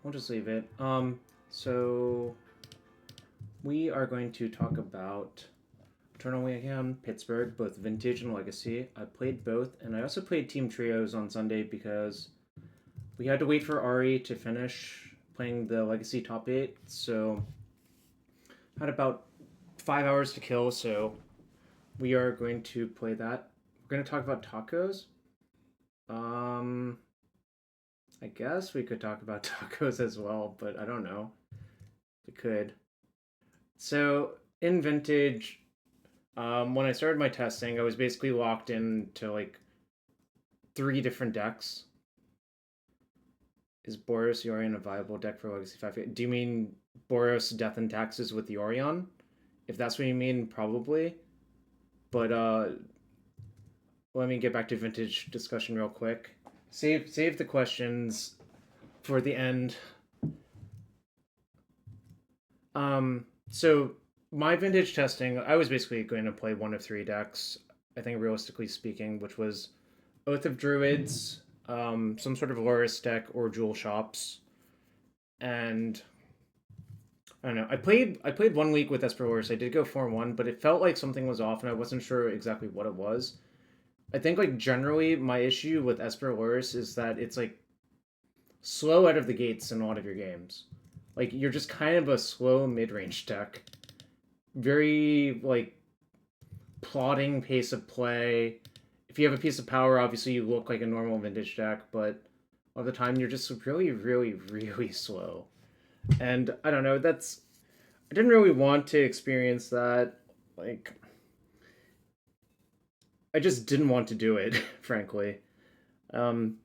we'll just leave it. So we are going to talk about Eternal Weekend Pittsburgh, both Vintage and Legacy. I played both, and I also played Team Trios on Sunday because we had to wait for Ari to finish playing the Legacy top 8, so had about 5 hours to kill, so we are going to play that. We're going to talk about tacos. I guess we could talk about tacos as well, but I don't know. We could. So in Vintage, when I started my testing, I was basically locked into like 3 different decks. Is Boros Yorion a viable deck for Legacy 5? Do you mean Boros Death and Taxes with Yorion? If that's what you mean, probably. But let me get back to Vintage discussion real quick. Save the questions for the end. So my Vintage testing, I was basically going to play one of 3 decks. I think realistically speaking, which was Oath of Druids, some sort of Loris deck, or Jewel Shops, and I don't know. I played 1 week with Esper Loris. I did go 4-1, but it felt like something was off, and I wasn't sure exactly what it was. I think like generally my issue with Esper Loris is that it's like slow out of the gates in a lot of your games. Like you're just kind of a slow mid-range deck. Very like plodding pace of play. If you have a piece of power, obviously you look like a normal Vintage deck, but all the time you're just really, really, really slow. And I don't know, I didn't really want to experience that. Like I just didn't want to do it, frankly. Um,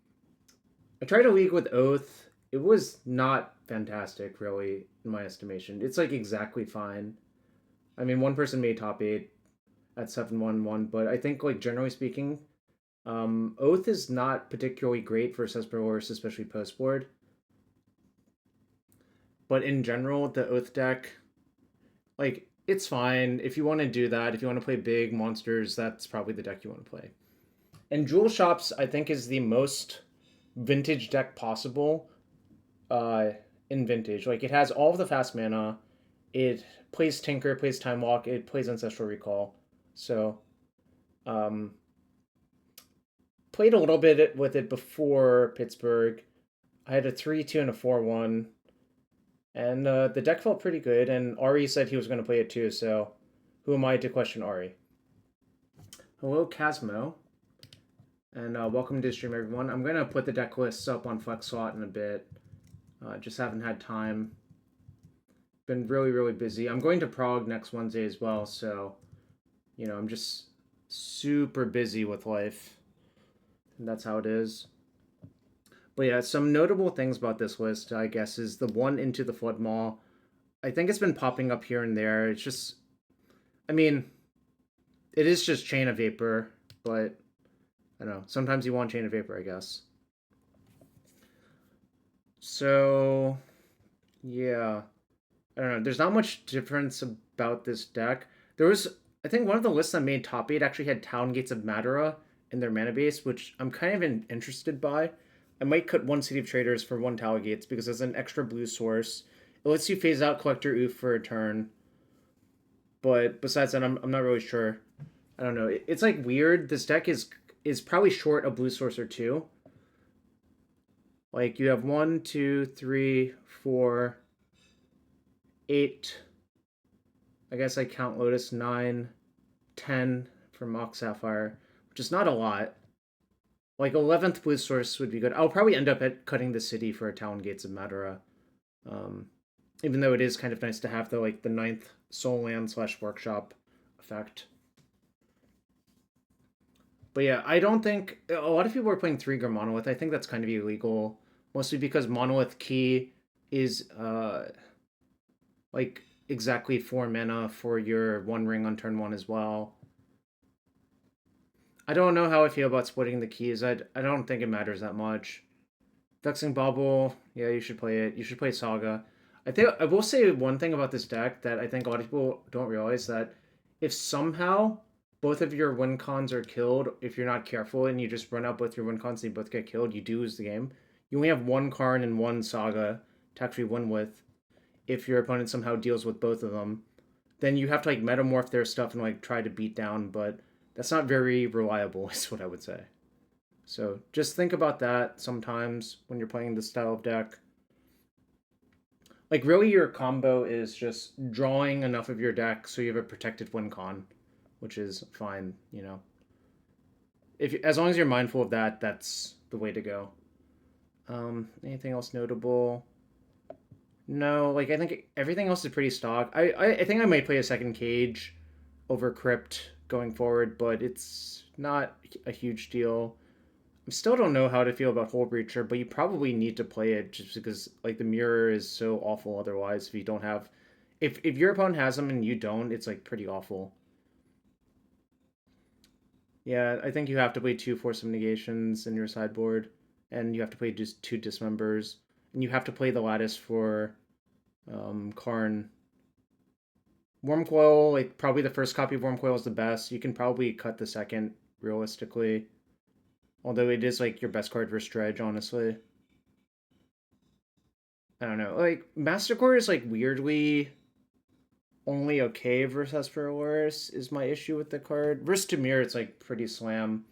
I tried a league with Oath. It was not fantastic, really, in my estimation. It's like exactly fine. I mean, one person made top 8 at 7-1-1, but I think, like, generally speaking, Oath is not particularly great for Cesperos, especially post board. But in general, the Oath deck, like, it's fine. If you want to do that, if you want to play big monsters, that's probably the deck you want to play. And Jewel Shops, I think, is the most Vintage deck possible uh, in Vintage. Like, it has all of the fast mana. It plays Tinker, plays Time Walk, it plays Ancestral Recall. So, um, played a little bit with it before Pittsburgh. I had a 3-2 and a 4-1. And the deck felt pretty good, and Ari said he was going to play it too, so who am I to question Ari? Hello, Casmo, and welcome to the stream, everyone. I'm going to put the deck lists up on FlexSlot in a bit. Just haven't had time. Been really, really busy. I'm going to Prague next Wednesday as well, so, you know, I'm just super busy with life. And that's how it is. But yeah, some notable things about this list, I guess, is the one Into the Flood Maw. I think it's been popping up here and there. It's just, I mean, it is just Chain of Vapor, but I don't know. Sometimes you want Chain of Vapor, I guess. So, yeah. I don't know. There's not much difference about this deck. There was, I think one of the lists that made top 8 actually had Town Gates of Madara in their mana base, which I'm kind of interested by. I might cut 1 City of Traders for 1 Tower Gates because it's an extra blue source. It lets you phase out Collector Oof for a turn. But besides that, I'm not really sure. I don't know. It's like weird. This deck is probably short a blue source or 2. Like you have 1, 2, 3, 4, 8. I guess I count Lotus, 9, 10 for Mock Sapphire, which is not a lot. Like 11th blue source would be good. I'll probably end up cutting the city for a Town Gates of Madara. Even though it is kind of nice to have the 9th soul land / workshop effect. But yeah, I don't think a lot of people are playing 3-Gur Monolith. I think that's kind of illegal, mostly because Monolith Key is like exactly 4 mana for your 1 ring on turn 1 as well. I don't know how I feel about splitting the keys. I don't think it matters that much. Vexing Bauble, yeah, you should play it. You should play Saga. I will say one thing about this deck that I think a lot of people don't realize, that if somehow both of your win cons are killed, if you're not careful and you just run out both your win cons and you both get killed, you do lose the game. You only have 1 Karn and 1 Saga to actually win with if your opponent somehow deals with both of them. Then you have to like metamorph their stuff and like try to beat down, but that's not very reliable, is what I would say. So just think about that sometimes when you're playing this style of deck. Like really your combo is just drawing enough of your deck so you have a protected win con, which is fine, you know. If as long as you're mindful of that, that's the way to go. Anything else notable? No, like I think everything else is pretty stock. I think I might play a second cage over Crypt going forward, but it's not a huge deal. I still don't know how to feel about Hole Breacher, but you probably need to play it just because like the mirror is so awful otherwise if you don't have if your opponent has them and you don't, it's like pretty awful. Yeah, I think you have to play two Force of Negations in your sideboard, and you have to play just two Dismembers, and you have to play the Lattice for Karn. Wormcoil, like probably the first copy of Wormcoil is the best. You can probably cut the second realistically. Although it is like your best card versus Dredge, honestly. I don't know. Like Mastercore is like weirdly only okay versus Asperillus is my issue with the card. Versus Demir, it's like pretty slam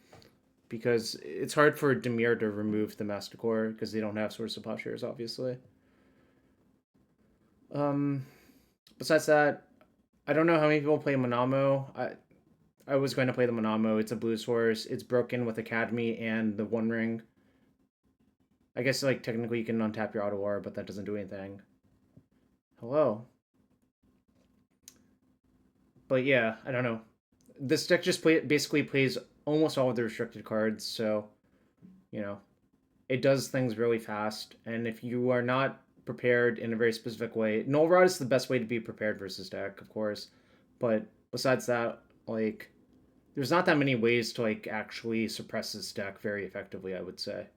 because it's hard for Demir to remove the Mastercore because they don't have Source of Plowshares, obviously. Um, Besides that, I don't know how many people play Monamo. I was going to play the Monamo. It's a blue source. It's broken with Academy and the One Ring. I guess like technically you can untap your Auto Aura, but that doesn't do anything. Hello. But yeah, I don't know. This deck just basically plays almost all of the restricted cards, so you know it does things really fast. And if you are not prepared in a very specific way, Null Rod is the best way to be prepared versus deck, of course. But besides that, like there's not that many ways to like actually suppress this deck very effectively, I would say.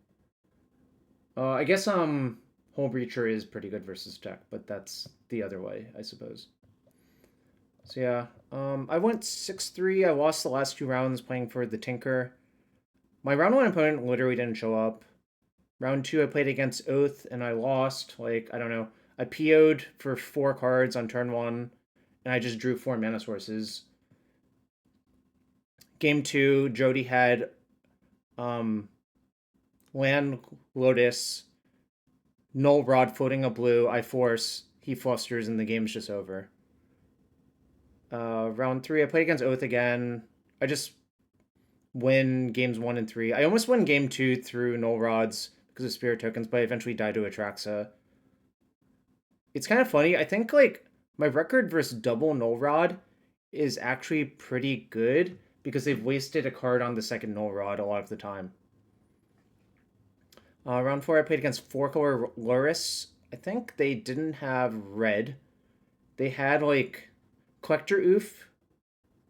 I guess Hole Breacher is pretty good versus deck, but that's the other way, I suppose. So yeah, I went 6-3. I lost the last two rounds playing for the Tinker. My round one opponent literally didn't show up. Round two, I played against Oath and I lost. Like I don't know, I PO'd for 4 cards on turn one, and I just drew 4 mana sources. Game two, Jody had um, Land Lotus, Null Rod floating a blue. I force, he flusters, and the game's just over. Round three, I played against Oath again. I just win games one and three. I almost won game two through Null Rods because of Spirit Tokens, but I eventually died to Atraxa. It's kind of funny. I think like my record versus double Null Rod is actually pretty good because they've wasted a card on the second Null Rod a lot of the time. Round four, I played against four-color Loris. I think they didn't have red. They had like Collector Oof,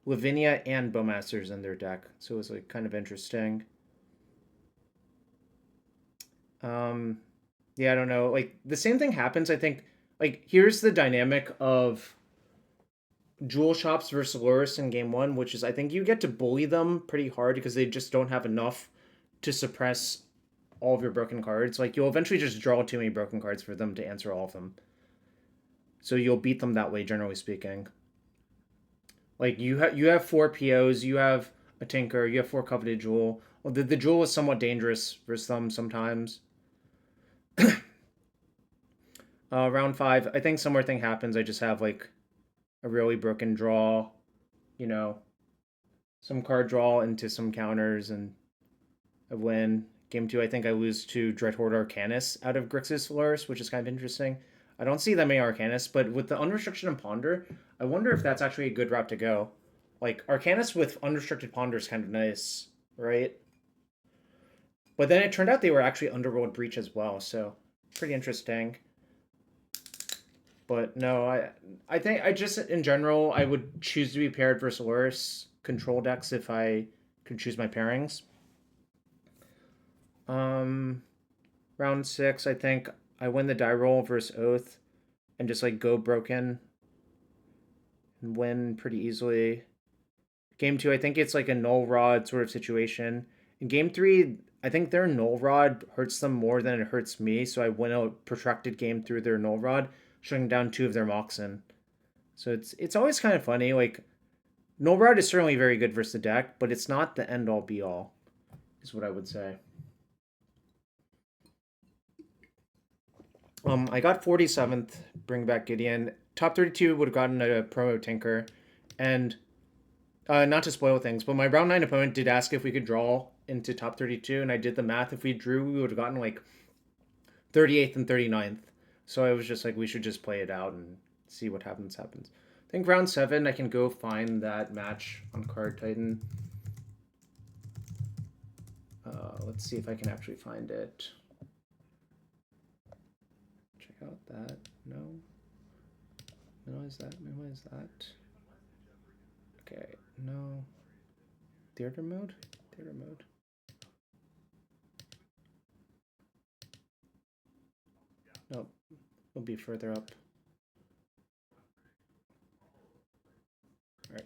Lavinia, and Bowmasters in their deck, so it was like kind of interesting. Yeah, I don't know. Like the same thing happens. I think like here's the dynamic of Jewel Shops versus Loris in game one, which is I think you get to bully them pretty hard because they just don't have enough to suppress all of your broken cards. Like you'll eventually just draw too many broken cards for them to answer all of them. So you'll beat them that way, generally speaking. Like you have 4 POs, you have a Tinker, you have 4 Coveted Jewel. Well, the Jewel is somewhat dangerous versus them sometimes. Round five, I think similar thing happens. I just have like a really broken draw, you know, some card draw into some counters, and I win. Game two, I think I lose to Dreadhorde Arcanus out of Grixis Loris, which is kind of interesting. I don't see that many Arcanus, but with the Unrestricted and Ponder, I wonder if that's actually a good route to go. Like, Arcanus with Unrestricted Ponder is kind of nice, right? But then it turned out they were actually Underworld Breach as well, so pretty interesting. But no, I think I just in general I would choose to be paired versus Loris control decks if I could choose my pairings. Round six, I think I win the die roll versus Oath and just like go broken and win pretty easily. Game two, I think it's like a null rod sort of situation. In game three, I think their null rod hurts them more than it hurts me, so I win a protracted game through their null rod, shutting down two of their Moxen. So it's always kind of funny. Like null rod is certainly very good versus the deck, but it's not the end all be all, is what I would say. I got 47th, bring back Gideon. Top 32 would have gotten a promo Tinker. And not to spoil things, but my round 9 opponent did ask if we could draw into top 32, and I did the math. If we drew, we would have gotten like 38th and 39th. So I was just like, we should just play it out and see what happens. I think round 7, I can go find that match on Card Titan. Let's see if I can actually find it. Check out that. No. Minimize that. Minimize that. Okay. No. Theater mode? Theater mode. Nope. We'll be further up. Alright.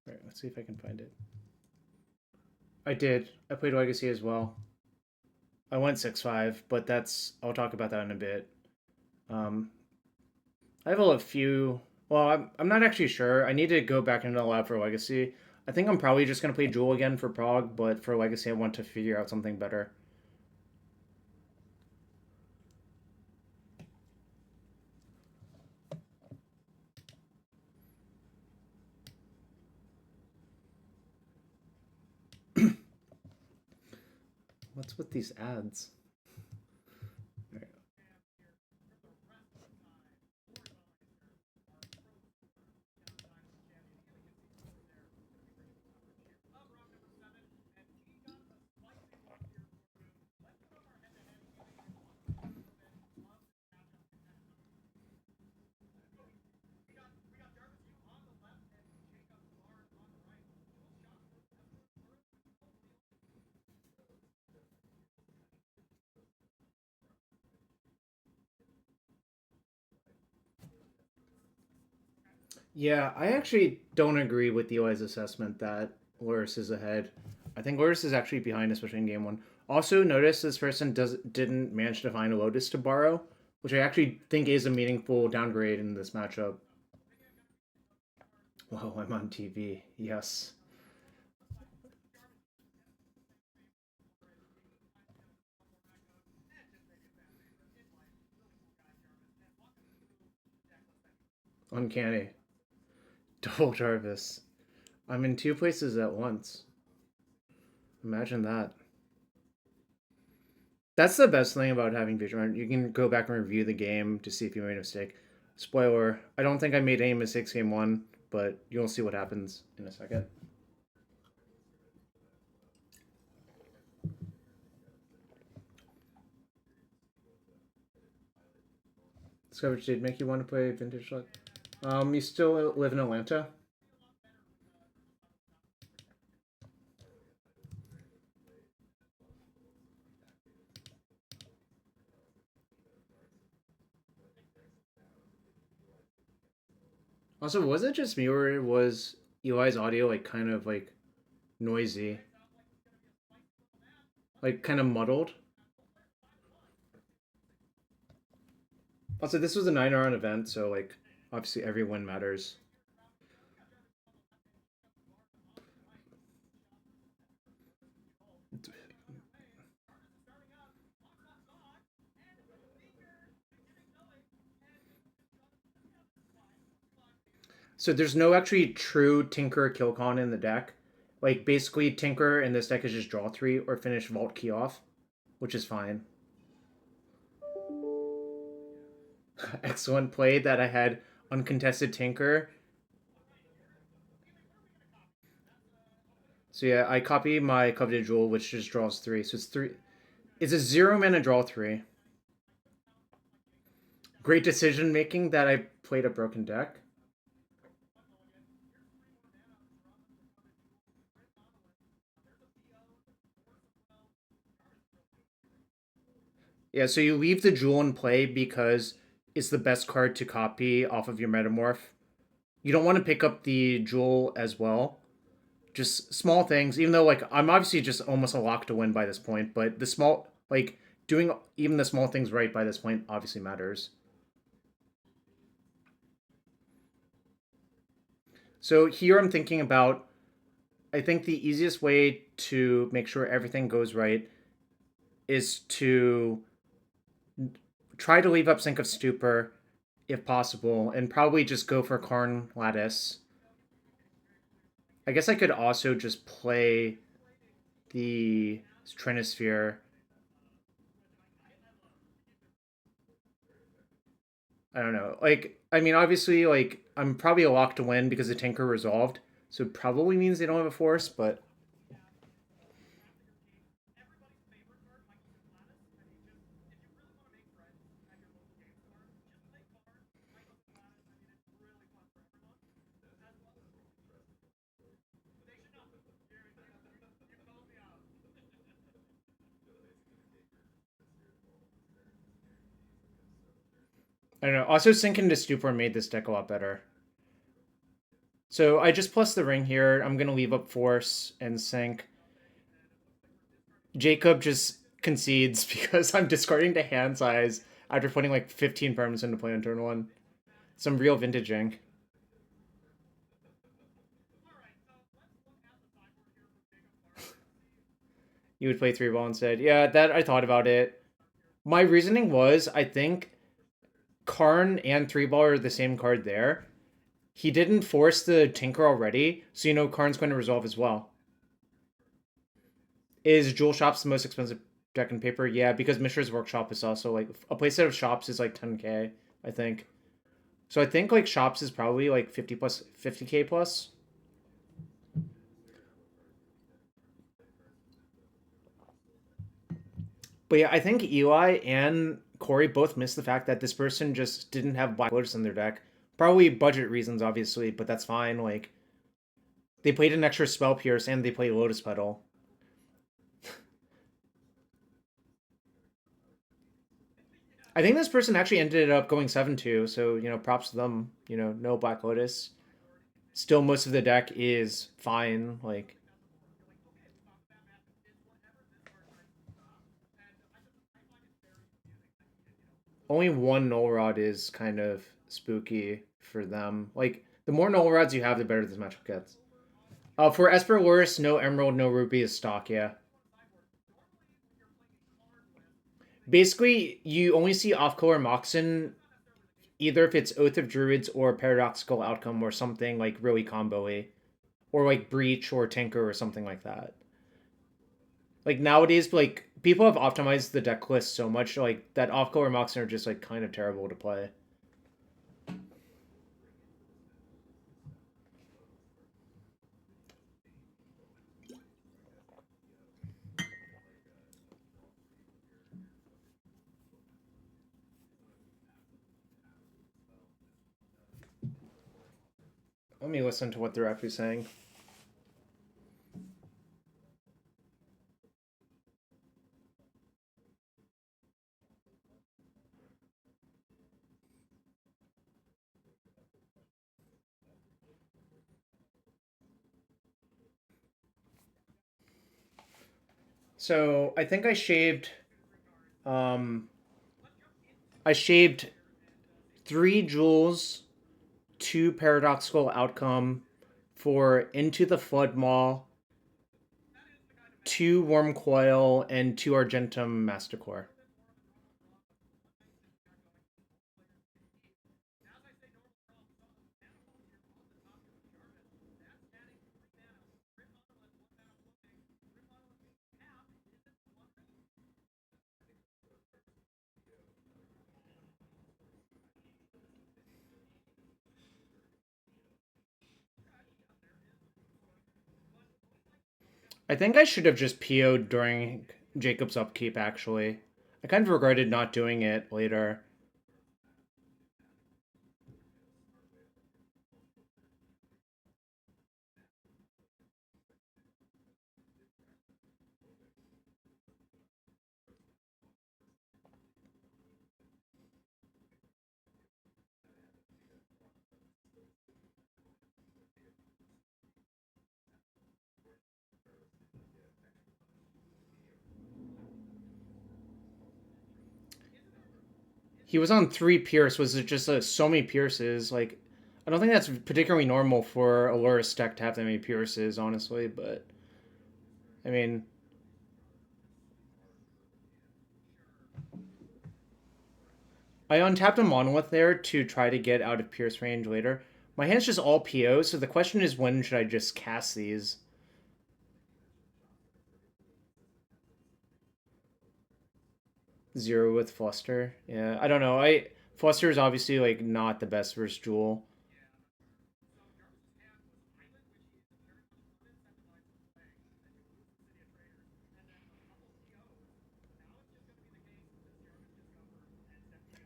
Alright, let's see if I can find it. I did. I played Legacy as well. I went 6-5, but that's... I'll talk about that in a bit. I have a few... Well, I'm not actually sure. I need to go back into the lab for Legacy. I think I'm probably just going to play Jewel again for Prague, but for Legacy I want to figure out something better. What's with these ads? Yeah, I actually don't agree with Eli's assessment that Loris is ahead. I think Loris is actually behind, especially in game one. Also, notice this person didn't manage to find a Lotus to borrow, which I actually think is a meaningful downgrade in this matchup. Whoa, I'm on TV. Yes. Uncanny. Double Jarvis. I'm in two places at once. Imagine that. That's the best thing about having vision. You can go back and review the game to see if you made a mistake. Spoiler, I don't think I made any mistakes game one, but you'll see what happens in a second. Discovery did make you want to play Vintage Luck. You still live in Atlanta? Also, was it just me or was Eli's audio like kind of like noisy? Like kind of muddled? Also, this was a 9 round event, so like obviously every win matters. So there's no actually true Tinker kill con in the deck. Like basically Tinker in this deck is just draw 3 or finish Vault Key off, which is fine. Excellent play that I had uncontested Tinker. So yeah, I copy my Coveted Jewel, which just draws 3. So it's 3. It's a 0 mana draw 3. Great decision making that I played a broken deck. Yeah, so you leave the Jewel in play because it's the best card to copy off of your Metamorph. You don't want to pick up the jewel as well. Just small things, even though like I'm obviously just almost a lock to win by this point, but the small like doing even the small things right by this point obviously matters. So here I'm thinking about I think the easiest way to make sure everything goes right is to try to leave up Sink of Stupor if possible, and probably just go for Karn Lattice. I guess I could also just play the Trinisphere. I don't know. Like, I mean, obviously, like, I'm probably a lock to win because the Tinker resolved, so it probably means they don't have a force, but I don't know. Also, Sink into Stupor made this deck a lot better. So I just plus the ring here. I'm gonna leave up force and sink. Jacob just concedes because I'm discarding the hand size after putting like 15 permanents into play on turn one. Some real vintaging. You would play three ball instead. Yeah, that I thought about it. My reasoning was I think Karn and three ball are the same card there. He didn't force the Tinker already, so you know Karn's going to resolve as well. Is Jewel Shops the most expensive deck in paper? Yeah, because Mishra's Workshop is also like a playset of Shops is like 10k, I think. So I think like Shops is probably like 50 plus 50k plus. But yeah, I think Eli and Corey both missed the fact that this person just didn't have Black Lotus in their deck. Probably budget reasons, obviously, but that's fine. Like they played an extra Spell Pierce and they played Lotus Petal. I think this person actually ended up going 7-2, so you know, props to them. You know, no Black Lotus. Still, most of the deck is fine. Like only one Null Rod is kind of spooky for them. Like the more Null Rods you have, the better this matchup gets. For Esper Loris, no Emerald, no Ruby is stock. Yeah. Basically, you only see off-color Moxen either if it's Oath of Druids or Paradoxical Outcome or something like really combo-y. Or like Breach or Tinker or something like that. Like nowadays, like people have optimized the deck list so much, like that off-color Moxen are just like kind of terrible to play. Let me listen to what they're actually saying. So I think um I shaved 3 jewels, 2 paradoxical outcome for Into the Flood Maw, 2 worm coil, and 2 argentum mastercore. I think I should have just PO'd during Jacob's upkeep, actually. I kind of regretted not doing it later. He was on three Pierce. Was it just so many Pierces? Like, I don't think that's particularly normal for a Loris deck to have that many Pierces, honestly. But I mean, I untapped a Monolith there to try to get out of Pierce range later. My hand's just all POs, so the question is when should I just cast these? Zero with Fluster. Yeah, I don't know. Fluster is obviously like not the best versus Jewel.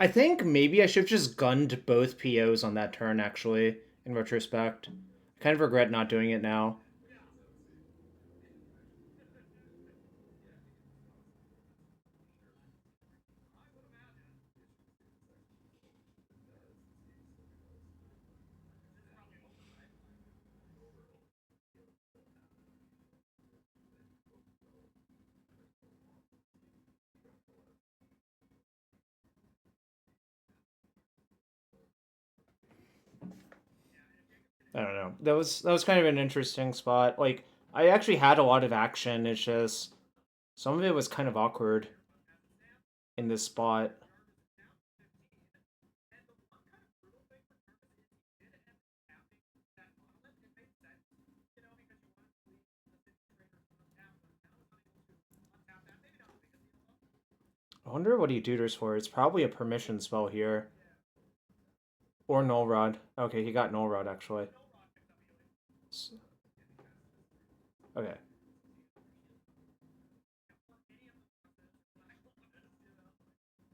I think maybe I should have just gunned both POs on that turn, actually, in retrospect. I kind of regret not doing it now. I don't know. That was kind of an interesting spot. Like I actually had a lot of action. It's just some of it was kind of awkward in this spot. I wonder what he tutors for. It's probably a permission spell here. Or Null Rod. Okay, he got Null Rod actually. Okay.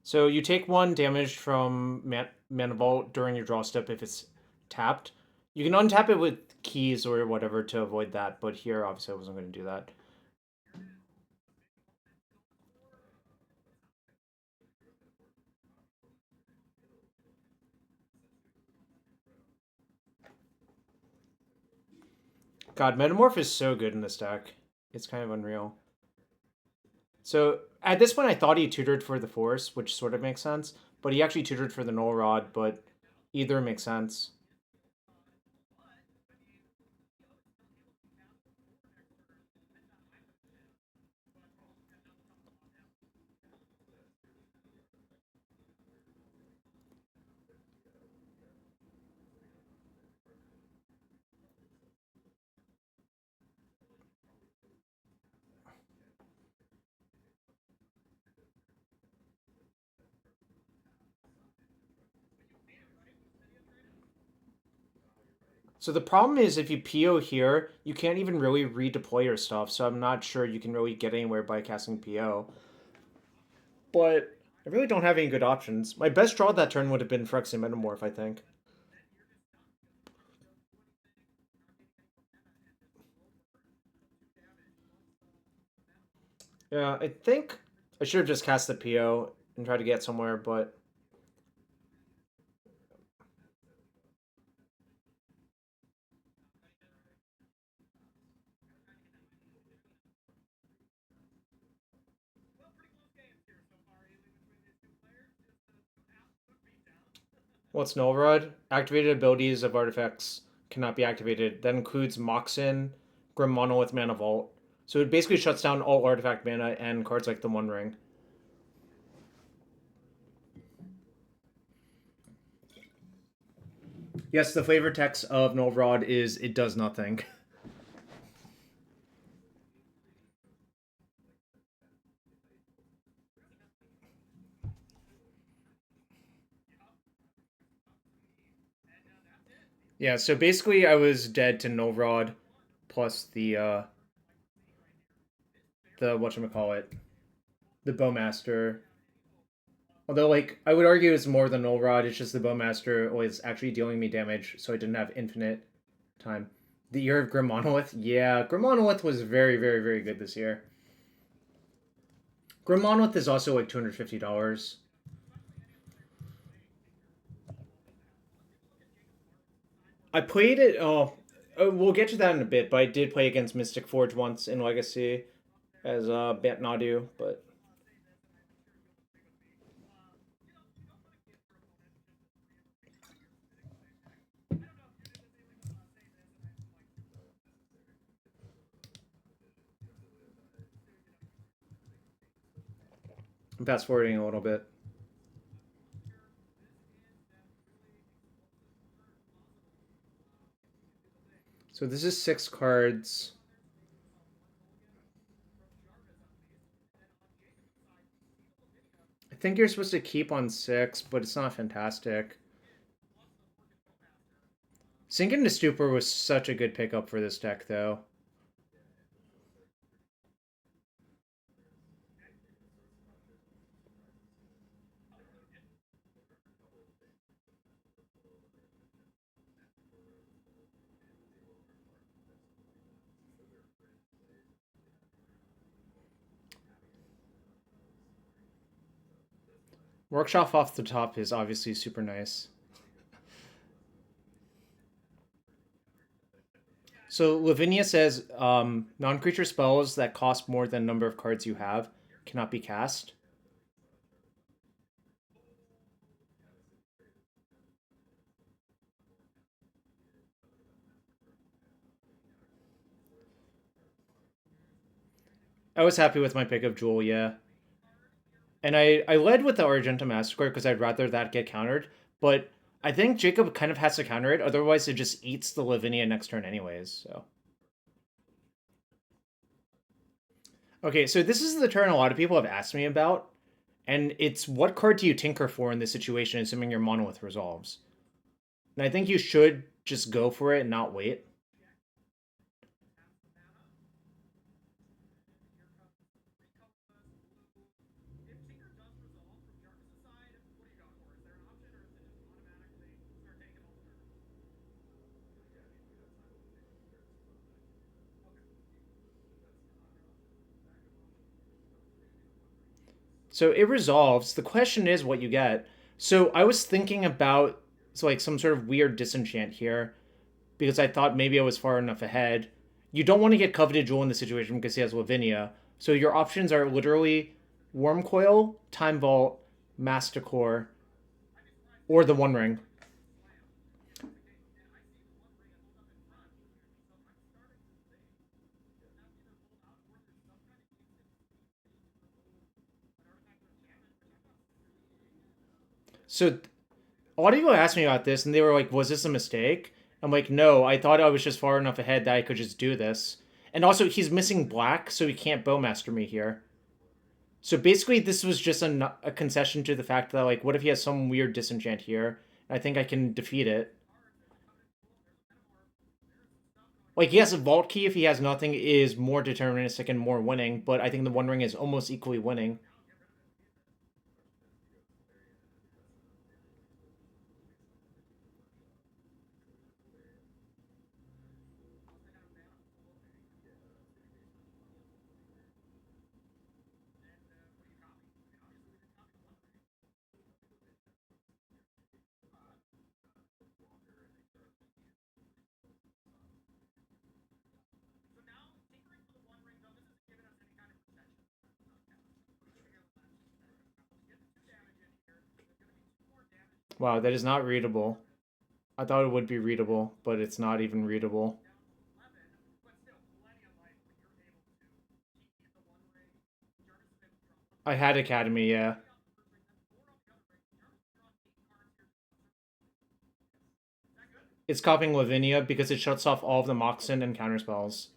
So you take one damage from Mana Vault during your draw step if it's tapped. You can untap it with keys or whatever to avoid that, but here obviously I wasn't going to do that. God, Metamorph is so good in this deck. It's kind of unreal. So at this point, I thought he tutored for the Force, which sort of makes sense, but he actually tutored for the Null Rod, but either makes sense. So the problem is if you PO here, you can't even really redeploy your stuff, so I'm not sure you can really get anywhere by casting PO. But I really don't have any good options. My best draw that turn would have been Phyrexian Metamorph, I think. Yeah, I think I should have just cast the PO and tried to get somewhere, but what's Null Rod? Activated abilities of artifacts cannot be activated. That includes Moxen, Grim Monolith, Mana Vault. So it basically shuts down all artifact mana and cards like the One Ring. Yes, the flavor text of Null Rod is it does nothing. Yeah, so basically I was dead to Null Rod plus the whatchamacallit, the Bowmaster. Although, like, I would argue it's more than Null Rod. It's just the Bowmaster was actually dealing me damage, so I didn't have infinite time. The Year of Grim Monolith? Yeah, Grim Monolith was very, very, very good this year. Grim Monolith is also like $250. I played it. Oh, we'll get to that in a bit, but I did play against Mystic Forge once in Legacy as Bant Nadu, but I'm fast forwarding a little bit. So this is 6 cards. I think you're supposed to keep on 6, but it's not fantastic. Sink into Stupor was such a good pickup for this deck, though. Workshop off the top is obviously super nice. So Lavinia says non-creature spells that cost more than the number of cards you have cannot be cast. I was happy with my pick of Jewel, yeah. And I led with the Argenta Massacre because I'd rather that get countered, but I think Jacob kind of has to counter it, otherwise it just eats the Lavinia next turn anyways, so. Okay, so this is the turn a lot of people have asked me about, and it's what card do you tinker for in this situation, assuming your Monolith resolves? And I think you should just go for it and not wait. So it resolves. The question is what you get. So I was thinking about like some sort of weird disenchant here because I thought maybe I was far enough ahead. You don't want to get Coveted Jewel in the situation because he has Lavinia. So your options are literally Worm Coil, Time Vault, Masticore, or the One Ring. So a lot of people asked me about this and they were like, was this a mistake? I'm like, no, I thought I was just far enough ahead that I could just do this. And also, he's missing black, so he can't Bowmaster me here. So basically, this was just a concession to the fact that, like, what if he has some weird disenchant here? I think I can defeat it. Like, yes, a Vault Key, if he has nothing, is more deterministic and more winning, but I think the One Ring is almost equally winning. Wow, that is not readable. I thought it would be readable, but it's not even readable. I had Academy, yeah. It's copying Lavinia because it shuts off all of the Moxen and counterspells.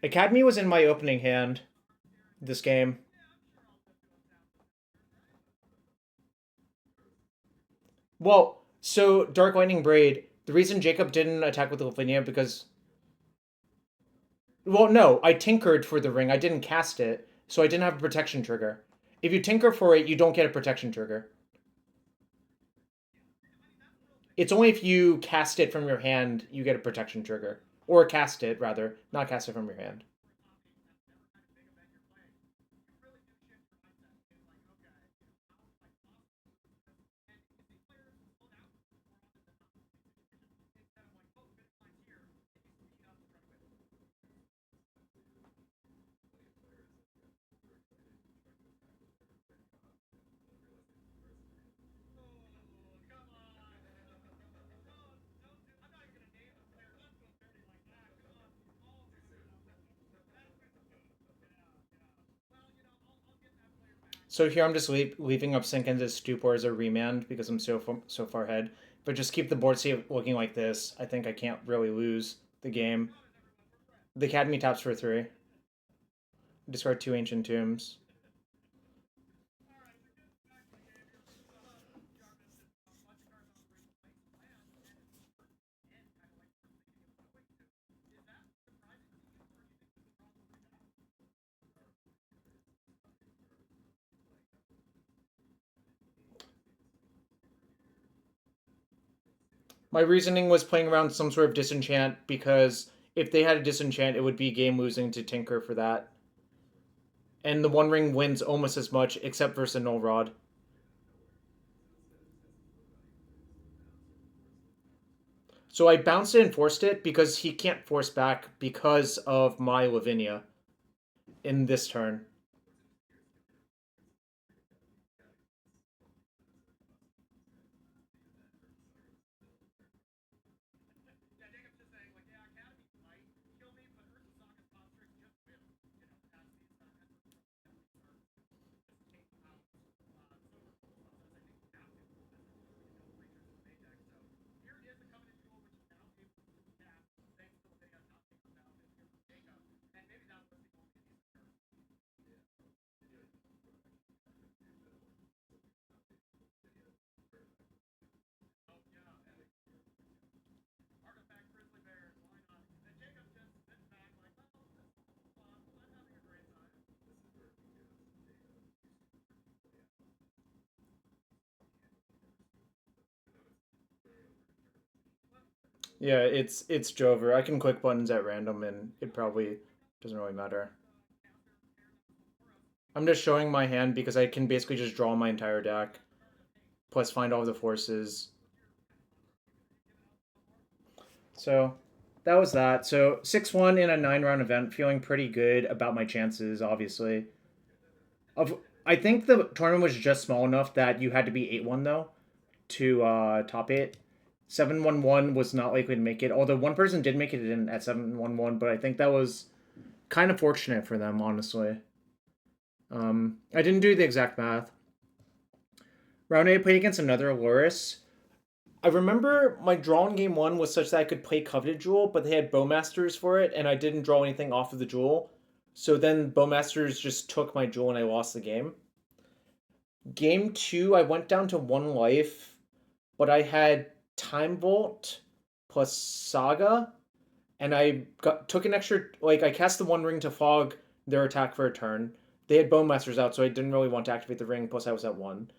Academy was in my opening hand this game. Well, so Dark Lightning Braid, the reason Jacob didn't attack with Lavinia because well, no, I tinkered for the ring. I didn't cast it, so I didn't have a protection trigger. If you tinker for it, you don't get a protection trigger. It's only if you cast it from your hand you get a protection trigger. Or cast it, rather, not cast it from your hand. So here I'm just leaving up Sink into Stupor as a remand because I'm so far ahead. But just keep the board state looking like this. I think I can't really lose the game. The Academy taps for 3. Discard 2 Ancient Tombs. My reasoning was playing around some sort of disenchant because if they had a disenchant, it would be game losing to Tinker for that. And the One Ring wins almost as much, except versus Null Rod. So I bounced it and forced it because he can't force back because of my Lavinia in this turn. Yeah, it's Jover. I can click buttons at random and it probably doesn't really matter. I'm just showing my hand because I can basically just draw my entire deck, plus find all the forces. So that was that. So 6-1 in a 9-round event, feeling pretty good about my chances, obviously. Of I think the tournament was just small enough that you had to be 8-1 though to top it. 7-1-1 was not likely to make it, although one person did make it in at 7-1-1, but I think that was kind of fortunate for them, honestly. I didn't do the exact math. Round 8, I played against another Loris. I remember my draw in game 1 was such that I could play Coveted Jewel, but they had Bowmasters for it, and I didn't draw anything off of the Jewel. So then Bowmasters just took my Jewel and I lost the game. Game 2, I went down to 1 life, but I had Time Vault plus Saga, and I took an extra, like, I cast the One Ring to fog their attack for a turn. They had Bowmasters out, so I didn't really want to activate the ring, plus I was at 1.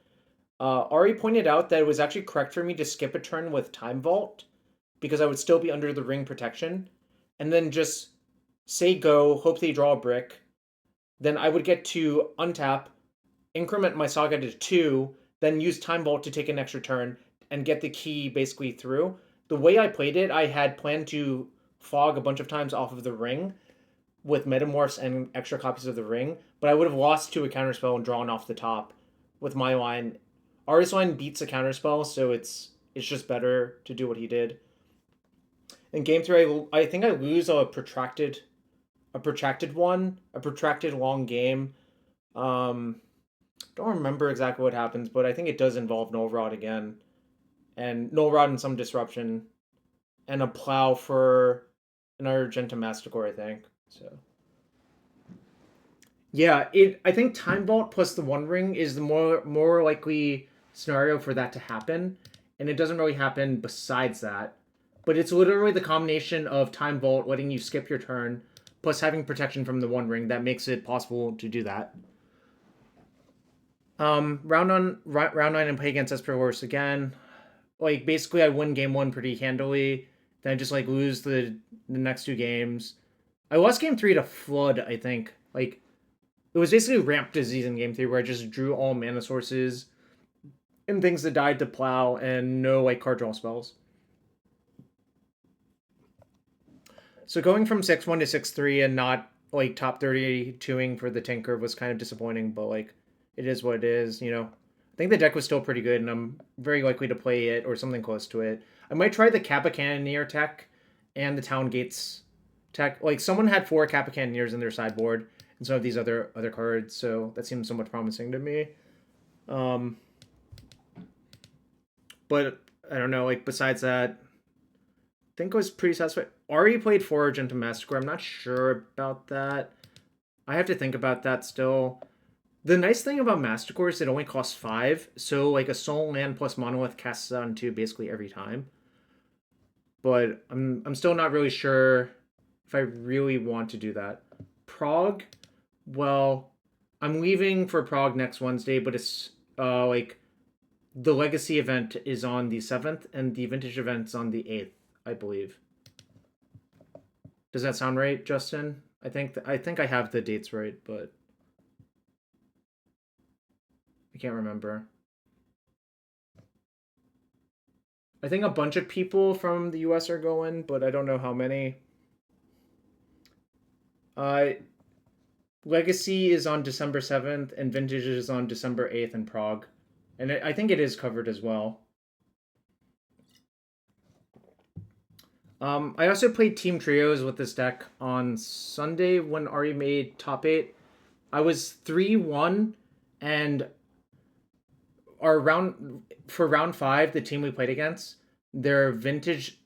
Ari pointed out that it was actually correct for me to skip a turn with Time Vault, because I would still be under the ring protection, and then just say go, hope they draw a brick. Then I would get to untap, increment my Saga to 2, then use Time Vault to take an extra turn, and get the key basically through. The way I played it, I had planned to fog a bunch of times off of the ring with Metamorphs and extra copies of the ring, but I would have lost to a counterspell and drawn off the top with my line. Ari's line beats a counterspell, so it's just better to do what he did. In game 3, I think I lose a protracted one, a protracted long game. Don't remember exactly what happens, but I think it does involve Null Rod again, and Null Rod and some disruption, and a plow for an Argenta Masticore, I think. So yeah, I think Time Vault plus the One Ring is the more likely scenario for that to happen, and it doesn't really happen besides that. But it's literally the combination of Time Vault letting you skip your turn, plus having protection from the One Ring that makes it possible to do that. Round 9, and play against Esper Horse again. Like basically, I win game 1 pretty handily. Then I just like lose the next 2 games. I lost game 3 to Flood. I think like it was basically Ramp Disease in game 3 where I just drew all mana sources and things that died to Plow and no like card draw spells. So going from 6-1 to 6-3 and not like top 32ing for the Tinker was kind of disappointing, but like it is what it is, you know. I think the deck was still pretty good, and I'm very likely to play it or something close to it. I might try the Kappa Cannoneer tech and the Town Gates tech. Like someone had 4 Kappa Cannoneers in their sideboard, and some of these other cards. So that seems somewhat promising to me. Um, but I don't know. Like besides that, I think I was pretty satisfied. Ari played 4 Argenta Massacre. I'm not sure about that. I have to think about that still. The nice thing about Massacre is it only costs 5, so like a soul land plus monolith casts out into basically every time. But I'm still not really sure if I really want to do that. Prague, well, I'm leaving for Prague next Wednesday, but it's like the Legacy event is on the 7th and the Vintage event's on the 8th, I believe. Does that sound right, Justin? I think I have the dates right, but I can't remember. I think a bunch of people from the US are going, but I don't know how many. Uh, Legacy is on December 7th, and Vintage is on December 8th in Prague. And I think it is covered as well. I also played Team Trios with this deck on Sunday when Ari made top 8. I was 3-1, and for round 5, the team we played against, their Vintage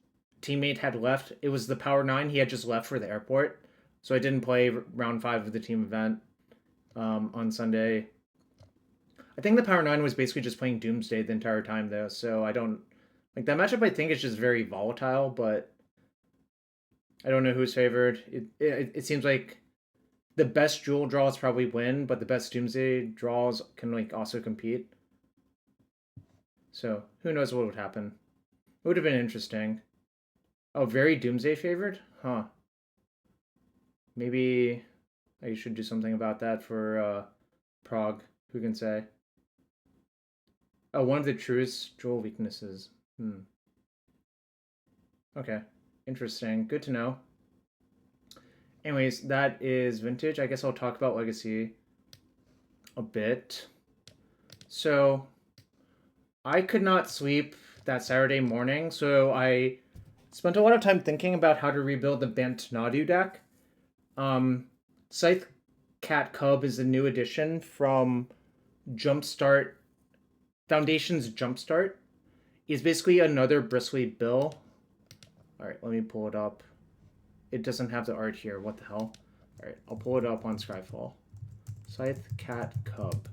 teammate had left. It was the Power 9. He had just left for the airport. So I didn't play round 5 of the team event on Sunday. I think the Power 9 was basically just playing Doomsday the entire time, though. So I don't... Like, that matchup, I think, is just very volatile, but I don't know who's favored. It seems like the best Jewel draws probably win, but the best Doomsday draws can, like, also compete. So, who knows what would happen. It would have been interesting. Oh, very Doomsday favored? Huh. Maybe I should do something about that for Prague. Who can say? Oh, one of the truest Jewel weaknesses. Okay. Interesting. Good to know. Anyways, that is Vintage. I guess I'll talk about Legacy a bit. So, I could not sleep that Saturday morning, so I spent a lot of time thinking about how to rebuild the Bant Nadu deck. Scythe Cat Cub is a new addition from Jumpstart. Foundation's Jumpstart. It's basically another Bristly Bill. Alright, let me pull it up. It doesn't have the art here. What the hell? Alright, I'll pull it up on Skyfall. Scythe Cat Cub.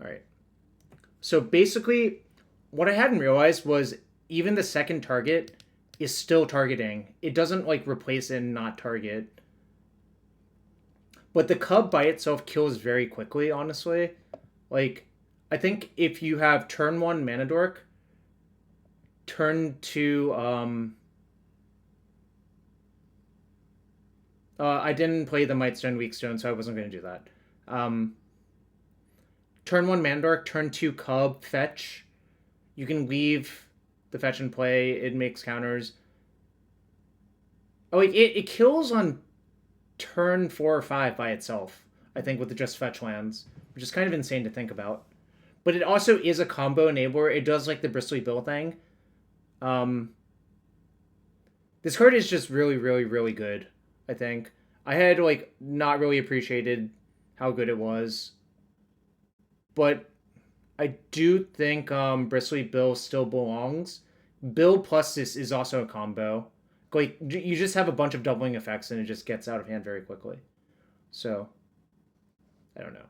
Alright. So basically, what I hadn't realized was even the second target is still targeting. It doesn't like replace and not target. But the cub by itself kills very quickly, honestly. Like, I think if you have turn 1 Mana Dork, turn 2, I didn't play the Mightstone Weakstone, so I wasn't going to do that. Turn 1 Mana Dork, turn 2 Cub, fetch. You can leave the fetch and play. It makes counters. Oh, it kills on turn 4 or 5 by itself, I think, with the just fetch lands, which is kind of insane to think about. But it also is a combo enabler. It does like the Bristly Bill thing. This card is just really, really, really good, I think. I had like not really appreciated how good it was. But I do think Bristly Bill still belongs. Bill plus this is also a combo. Like, you just have a bunch of doubling effects and it just gets out of hand very quickly. So, I don't know.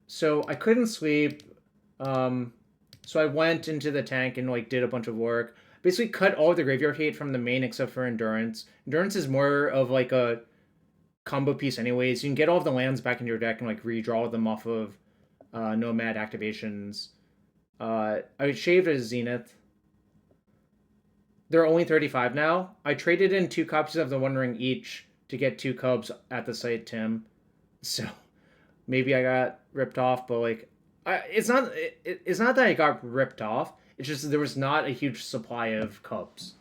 So, I couldn't sleep. So I went into the tank and, like, did a bunch of work. Basically cut all the graveyard hate from the main except for Endurance. Endurance is more of, like, a combo piece anyways. You can get all of the lands back in your deck and, like, redraw them off of Nomad activations. I shaved a Zenith. They're only 35 now. I traded in 2 copies of the One Ring each to get 2 Cubs at the site, Tim. So maybe I got ripped off, but like, it's not that I got ripped off. It's just there was not a huge supply of Cubs.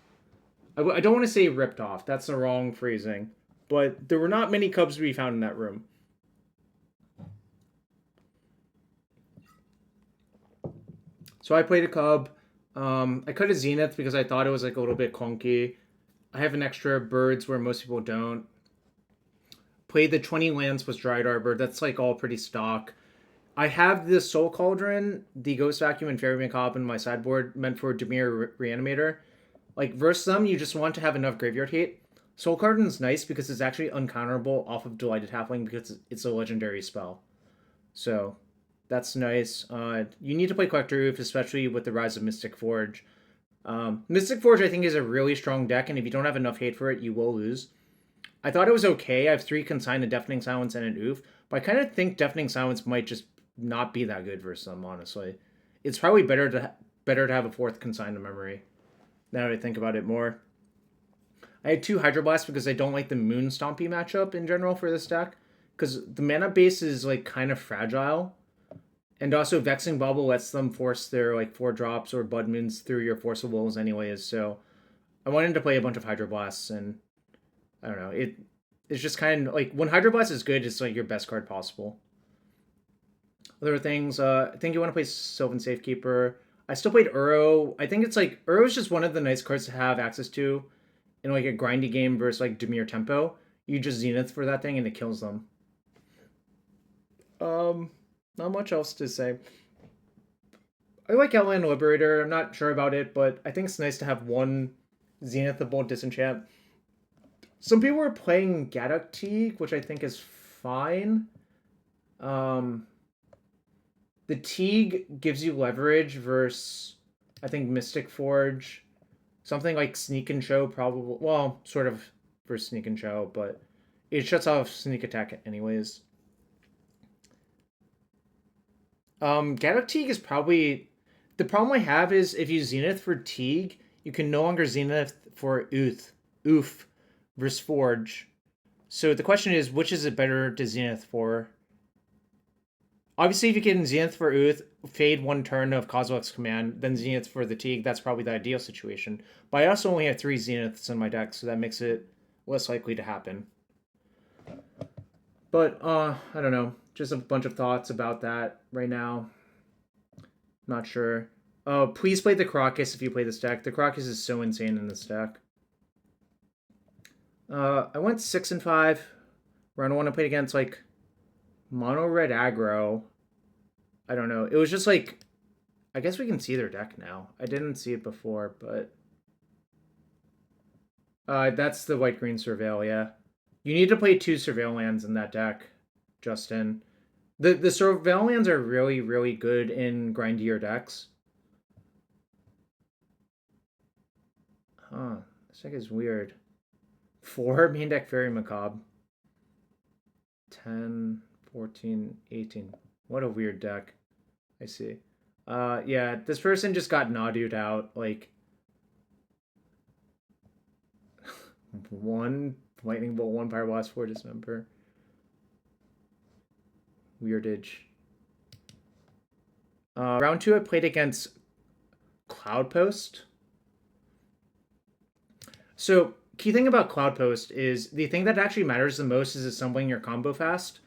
I don't want to say ripped off. That's the wrong phrasing. But there were not many Cubs to be found in that room. So I played a Cub. I cut a Zenith because I thought it was like a little bit clunky. I have an extra Birds where most people don't. Play the 20 lands plus Dryad Arbor. That's like all pretty stock. I have the Soul Cauldron, the Ghost Vacuum, and Fairy Macabre in my sideboard meant for Dimir Reanimator. Like, versus them, you just want to have enough graveyard hate. Soul Cauldron's nice because it's actually uncounterable off of Delighted Halfling because it's a legendary spell. So, that's nice. You need to play Collector Roof, especially with the rise of Mystic Forge. Mystic Forge, I think, is a really strong deck, and if you don't have enough hate for it, you will lose. I thought it was okay. I have 3 Consign, a Deafening Silence, and an Oof, but I kind of think Deafening Silence might just not be that good versus them, honestly. It's probably better to have a 4th Consign to Memory, now that I think about it more. I had 2 Hydroblast because I don't like the Moon Stompy matchup in general for this deck, because the mana base is like kind of fragile, and also Vexing Bubble lets them force their like 4 drops or Blood Moons through your Force of Wills anyways, so I wanted to play a bunch of Hydroblasts, and I don't know, it's just kind of like when Hydroblast is good, it's like your best card possible. Other things, I think you want to play Sylvan Safekeeper. I still played Uro. I think it's like Uro is just one of the nice cards to have access to in like a grindy game versus like Dimir Tempo. You just Zenith for that thing and it kills them. Not much else to say. I like Outland Liberator. I'm not sure about it, but I think it's nice to have one Zenithable Disenchant. Some people are playing Gaddock Teague, which I think is fine. The Teague gives you leverage versus, I think, Mystic Forge. Something like Sneak and Show, probably. Well, sort of versus Sneak and Show, but it shuts off Sneak Attack anyways. Gaddock Teague is probably... The problem I have is if you Zenith for Teague, you can no longer Zenith for Oof versus Forge. So the question is, which is it better to Zenith for? Obviously, if you can Zenith for Ooth, fade 1 turn of Kozilek's Command, then Zenith for the Teague, that's probably the ideal situation. But I also only have 3 Zeniths in my deck, so that makes it less likely to happen. But, I don't know. Just a bunch of thoughts about that right now. Not sure. Please play the Crocus if you play this deck. The Crocus is so insane in this deck. I went 6-5. Round 1 I played against, like, Mono Red Aggro. I don't know. It was just like, I guess we can see their deck now. I didn't see it before, but that's the White Green Surveil, yeah. You need to play 2 Surveil lands in that deck, Justin. The Surveil lands are really, really good in grindier decks. Huh. This deck is weird. 4 main deck Fairy Macabre. 10, 14, 18. What a weird deck. I see. Yeah, this person just got Nadu'd out. Like, 1 Lightning Bolt, 1 Fire Blast, 4 Dismember. Weirdage. Round 2, I played against Cloudpost. So, key thing about Cloudpost is the thing that actually matters the most is assembling your combo fast.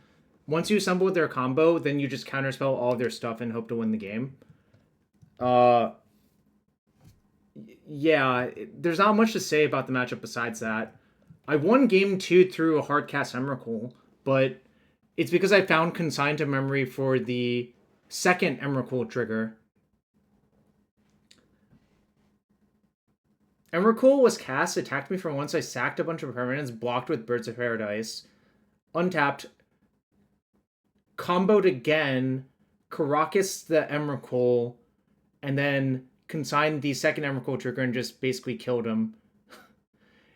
Once you assemble their combo, then you just counterspell all of their stuff and hope to win the game. Yeah, there's not much to say about the matchup besides that. I won game 2 through a hard cast Emrakul, but it's because I found Consign to Memory for the second Emrakul trigger. Emrakul was cast, attacked me for once, I sacked a bunch of permanents, blocked with Birds of Paradise, untapped, comboed again, Karakas the Emrakul, and then consigned the second Emrakul trigger and just basically killed him.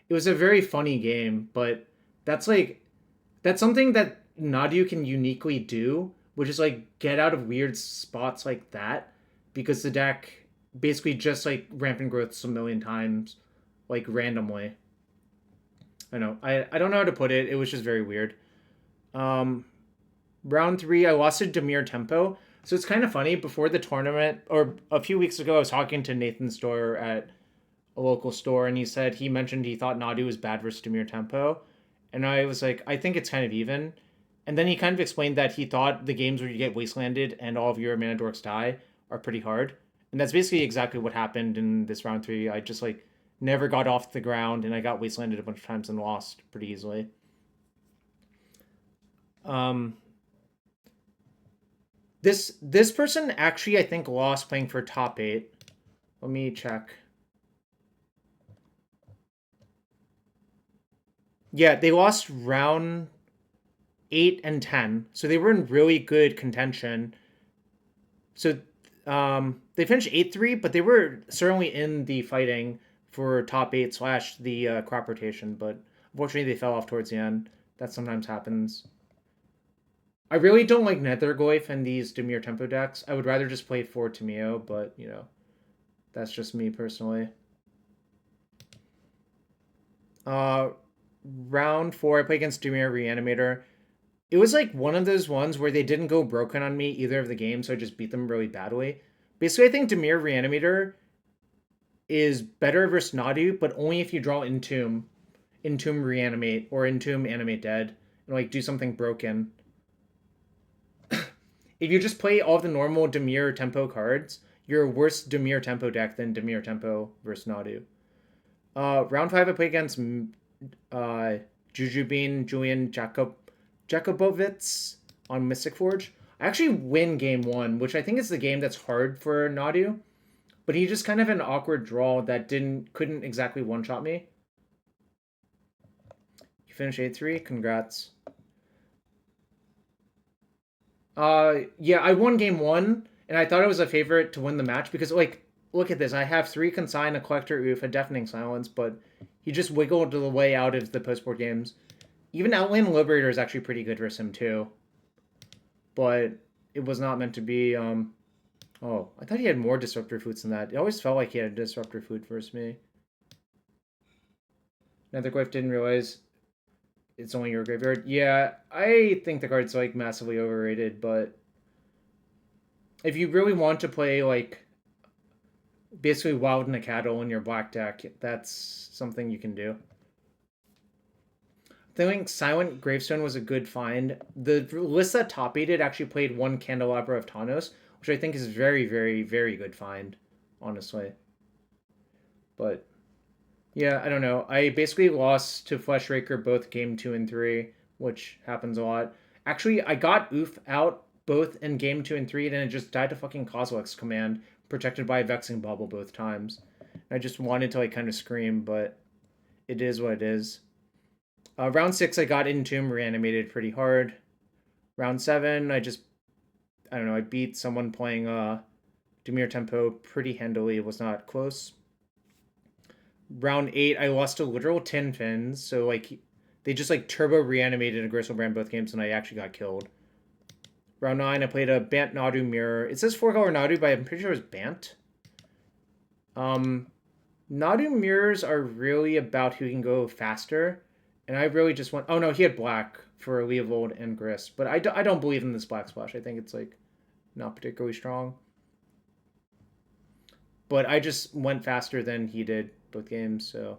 It was a very funny game, but that's something that Nadu can uniquely do, which is like get out of weird spots like that, because the deck basically just like rampant growths a million times, like randomly. I know. I don't know how to put it. It was just very weird. Round 3, I lost to Dimir Tempo. So it's kind of funny. Before the tournament, or a few weeks ago, I was talking to Nathan Store at a local store, and he mentioned he thought Nadu was bad versus Dimir Tempo. And I was like, I think it's kind of even. And then he kind of explained that he thought the games where you get wastelanded and all of your mana dorks die are pretty hard. And that's basically exactly what happened in this round 3. I just like never got off the ground, and I got wastelanded a bunch of times and lost pretty easily. Um, this person actually I think lost playing for top 8. Let me check. Yeah, they lost round 8 and 10. So they were in really good contention. So they finished 8-3, but they were certainly in the fighting for top 8 slash the crop rotation. But unfortunately, they fell off towards the end. That sometimes happens. I really don't like Nethergoyf and these Dimir tempo decks. I would rather just play 4 Tamio, but you know, that's just me personally. Uh, round 4, I play against Dimir Reanimator. It was like one of those ones where they didn't go broken on me either of the games, so I just beat them really badly. Basically, I think Dimir Reanimator is better versus Nadu, but only if you draw Entomb Reanimate, or Entomb Animate Dead, and like do something broken. If you just play all the normal Dimir Tempo cards, you're a worse Dimir Tempo deck than Dimir Tempo versus Nadu. Round 5, I play against Jujubin Julian Jakubowicz on Mystic Forge. I actually win game 1, which I think is the game that's hard for Nadu. But he just kind of had an awkward draw that couldn't exactly one-shot me. You finish 8-3? Congrats. Yeah, I won game 1, and I thought I was a favorite to win the match because, like, look at this. I have 3 Consign, a Collector Oof, a Deafening Silence, but he just wiggled the way out of the post-board games. Even Outland Liberator is actually pretty good versus him, too. But it was not meant to be. Oh, I thought he had more Disruptor Foods than that. It always felt like he had a Disruptor Food versus me. Netherglyph didn't realize it's only your graveyard. Yeah, I think the card's like massively overrated, but if you really want to play like basically Wild and a Cattle in your black deck, that's something you can do. I think Silent Gravestone was a good find. The list that top aided actually played one Candelabra of Tawnos, which I think is very, very, very good find, honestly. But yeah, I don't know. I basically lost to Fleshraker both game 2 and 3, which happens a lot. Actually, I got Oof out both in game 2 and 3, and then it just died to fucking Kozilek's command, protected by a Vexing Bubble both times. I just wanted to like kind of scream, but it is what it is. Round 6, I got Entomb Reanimated pretty hard. Round 7, I don't know, I beat someone playing Dimir Tempo pretty handily. It was not close. Round 8, I lost to literal 10 fins, so like they just like turbo reanimated a Gristle Brand both games, and I actually got killed. Round 9, I played a Bant Nadu Mirror. It says 4-color Nadu, but I'm pretty sure it's Bant. Nadu Mirrors are really about who can go faster, and I really just want. Oh no, he had black for Leovold and Grist, but I don't believe in this black splash. I think it's like not particularly strong. But I just went faster than he did both games, so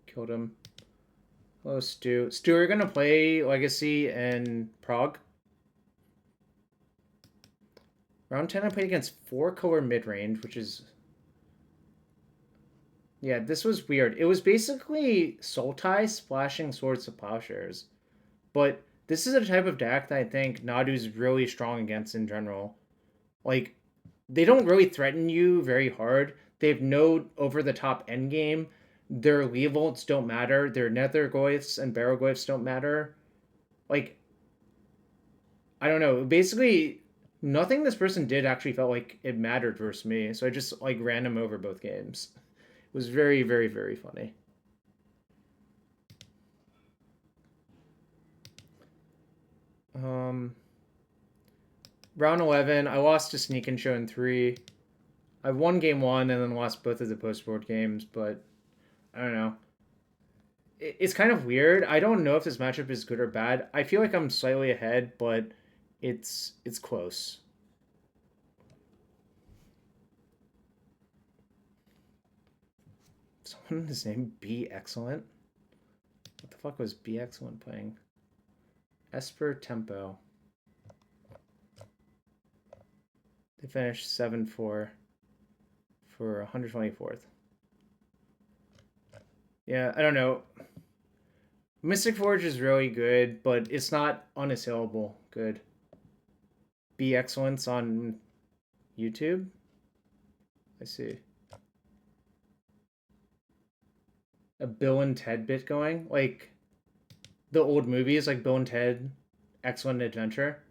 killed him. Hello, Stu. Stu, are you going to play Legacy in Prague? Round 10, I played against 4-color mid-range, which is... Yeah, this was weird. It was basically Sultai splashing Swords to Plowshares. But this is a type of deck that I think Nadu's really strong against in general. Like, they don't really threaten you very hard. They have no over-the-top endgame. Their Leovolts don't matter. Their Nethergoyfs and Barrowgoyfs don't matter. Like, I don't know. Basically, nothing this person did actually felt like it mattered versus me. So I just, like, ran him over both games. It was very, very, very funny. Round 11, I lost to Sneak and Show in 3. I won game 1 and then lost both of the post-board games, but I don't know. It's kind of weird. I don't know if this matchup is good or bad. I feel like I'm slightly ahead, but it's close. Someone his name Be Excellent? What the fuck was Be Excellent playing? Esper Tempo. They finished 7-4 for 124th. Yeah, I don't know. Mystic Forge is really good, but it's not unassailable good. Be Excellence on YouTube? I see. A Bill and Ted bit going? Like the old movies, like Bill and Ted, Excellent Adventure.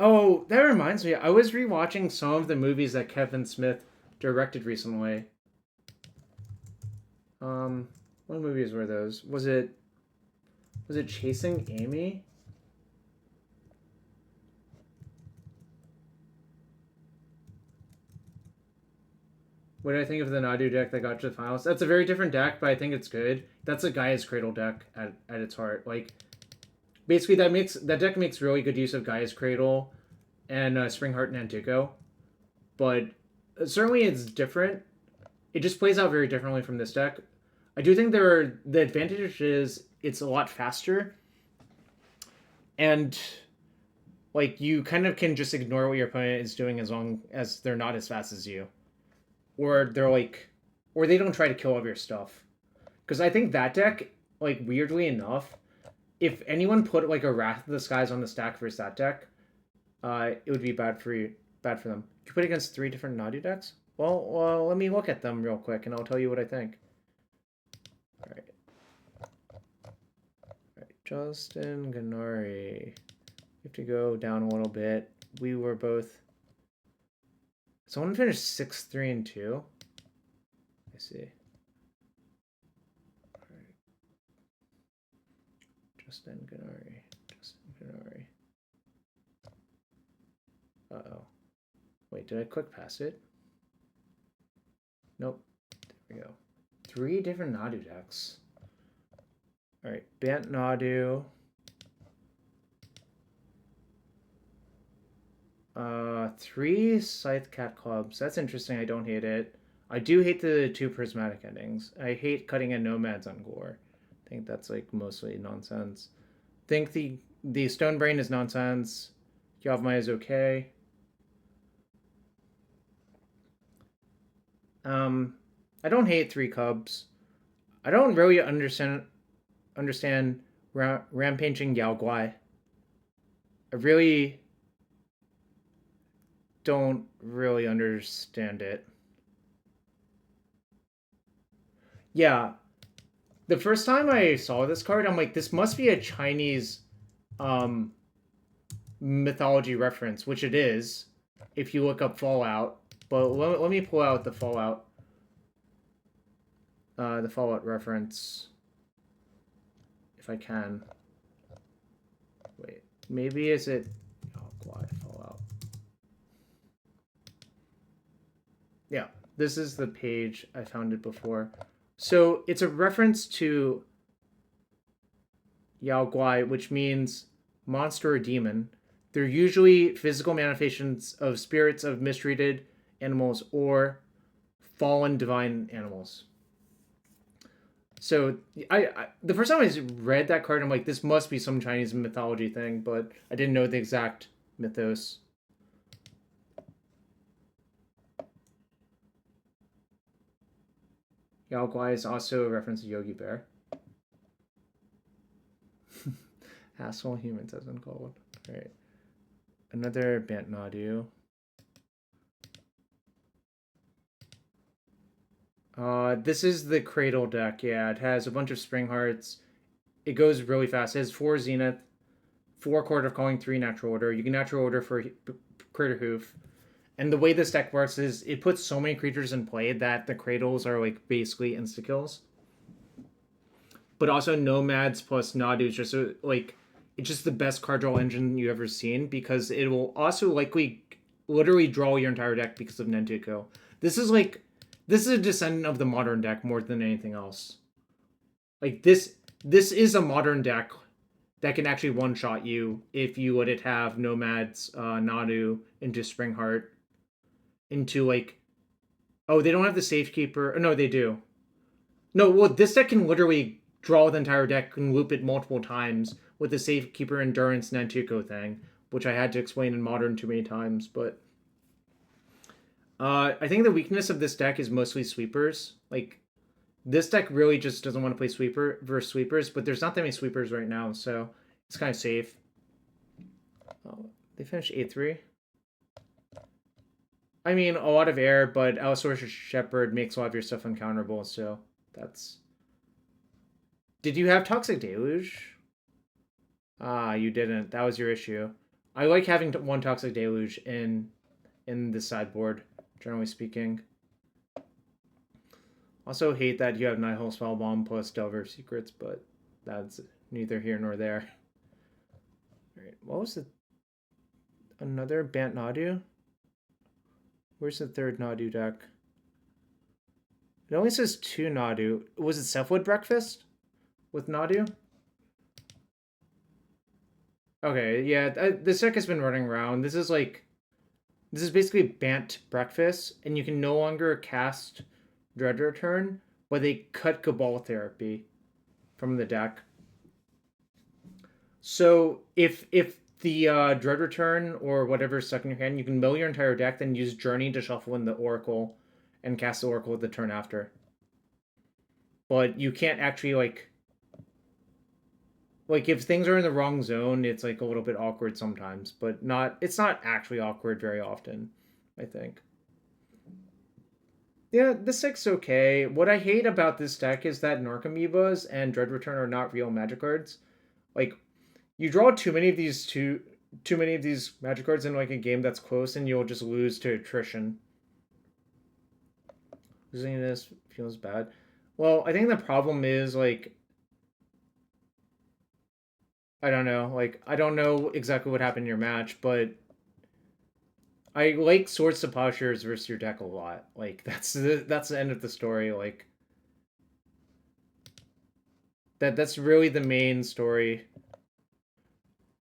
Oh, that reminds me. I was rewatching some of the movies that Kevin Smith directed recently. What movies were those? Was it Chasing Amy? What did I think of the Nadu deck that got to the finals? That's a very different deck, but I think it's good. That's a Gaia's Cradle deck at its heart. Like, basically, that deck makes really good use of Gaia's Cradle and Springheart Nantuko, but certainly it's different. It just plays out very differently from this deck. I do think the advantage is it's a lot faster, and like you kind of can just ignore what your opponent is doing as long as they're not as fast as you, or or they don't try to kill all of your stuff. Because I think that deck, like weirdly enough, if anyone put like a Wrath of the Skies on the stack versus that deck, it would be bad for them. You put it against 3 different Nadu decks. Well, let me look at them real quick, and I'll tell you what I think. All right. Justin Ganari. We have to go down a little bit. We were both. Someone finished 6-3-2. I see. All right. Justin Ganari. Uh-oh. Wait, did I click past it? Nope. There we go. 3 different Nadu decks. Alright, Bant Nadu. 3 Scythe Cat Clubs. That's interesting. I don't hate it. I do hate the 2 prismatic endings. I hate cutting in Nomads on Gore. I think that's like mostly nonsense. I think the Stone Brain is nonsense. Yavmaya is okay. I don't hate 3 Cubs. I don't really understand Rampaging Yao Guai. I really don't really understand it. Yeah, the first time I saw this card, I'm like, this must be a Chinese mythology reference, which it is if you look up Fallout. But let me pull out the Fallout reference if I can. Wait, maybe is it? Oh, why Fallout? Yeah, this is the page I found it before. So it's a reference to Yao Guai, which means monster or demon. They're usually physical manifestations of spirits of mistreated animals or fallen divine animals. So I the first time I read that card, I'm like, this must be some Chinese mythology thing, but I didn't know the exact mythos. Yao Guai is also a reference to Yogi Bear. Asshole humans has been called. All right. Another Bant Nadu. This is the Cradle deck. Yeah, it has a bunch of Spring Hearts. It goes really fast. It has 4 Zenith, 4 Court of Calling, 3 Natural Order. You can Natural Order for Critter Hoof. And the way this deck works is it puts so many creatures in play that the Cradles are like basically insta-kills. But also Nomads plus Nadu is just like, it's just the best card draw engine you've ever seen because it will also likely literally draw your entire deck because of Nantuko. This is a descendant of the modern deck more than anything else. Like this is a modern deck that can actually one-shot you if you let it have Nomads, Nadu into Springheart, into like, oh, they don't have the Safekeeper. Oh, no, they do. No, well, this deck can literally draw the entire deck and loop it multiple times with the Safekeeper Endurance Nantuko thing, which I had to explain in Modern too many times, but I think the weakness of this deck is mostly sweepers. Like, This deck really just doesn't want to play sweeper versus sweepers, but there's not that many sweepers right now, so it's kind of safe. Oh, they finished 8-3. I mean, a lot of air, but Allosaurus Shepherd makes a lot of your stuff uncounterable, so that's... Did you have Toxic Deluge? Ah, you didn't. That was your issue. I like having one Toxic Deluge in the sideboard, generally speaking. Also hate that you have Nighthole Spellbomb plus Delver Secrets, but that's neither here nor there. Alright, what was it? Another Bant Nadu? Where's the third Nadu deck? It only says 2 Nadu. Was it Selfwood Breakfast with Nadu? Okay, yeah, this deck has been running around. This is basically Bant Breakfast, and you can no longer cast Dread Return, but they cut Cabal Therapy from the deck. So if the Dread Return or whatever's stuck in your hand, you can mill your entire deck, then use Journey to shuffle in the Oracle and cast the Oracle the turn after. But you can't actually like if things are in the wrong zone, it's like a little bit awkward sometimes, but it's not actually awkward very often, I think. Yeah, this deck's okay. What I hate about this deck is that Narcomoebas and Dread Return are not real magic cards. Like, you draw too many of these magic cards in like a game that's close, and you'll just lose to attrition. Losing this feels bad. Well, I think the problem is like I don't know. Like, I don't know exactly what happened in your match, but I like Swords to Plowshares versus your deck a lot. Like, that's the end of the story. Like, that's really the main story.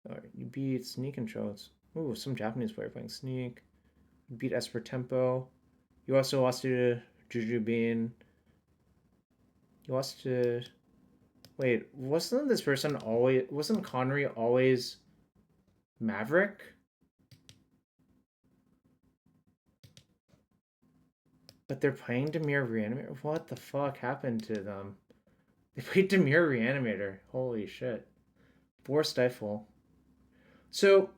Alright, you beat Sneak and Shows. Ooh, some Japanese player playing Sneak. You beat Esper Tempo. You also lost to Juju Bean. You lost to... Wait, wasn't Connery always Maverick? But they're playing Dimir Reanimator? What the fuck happened to them? They played Dimir Reanimator. Holy shit. 4 Stifle. So,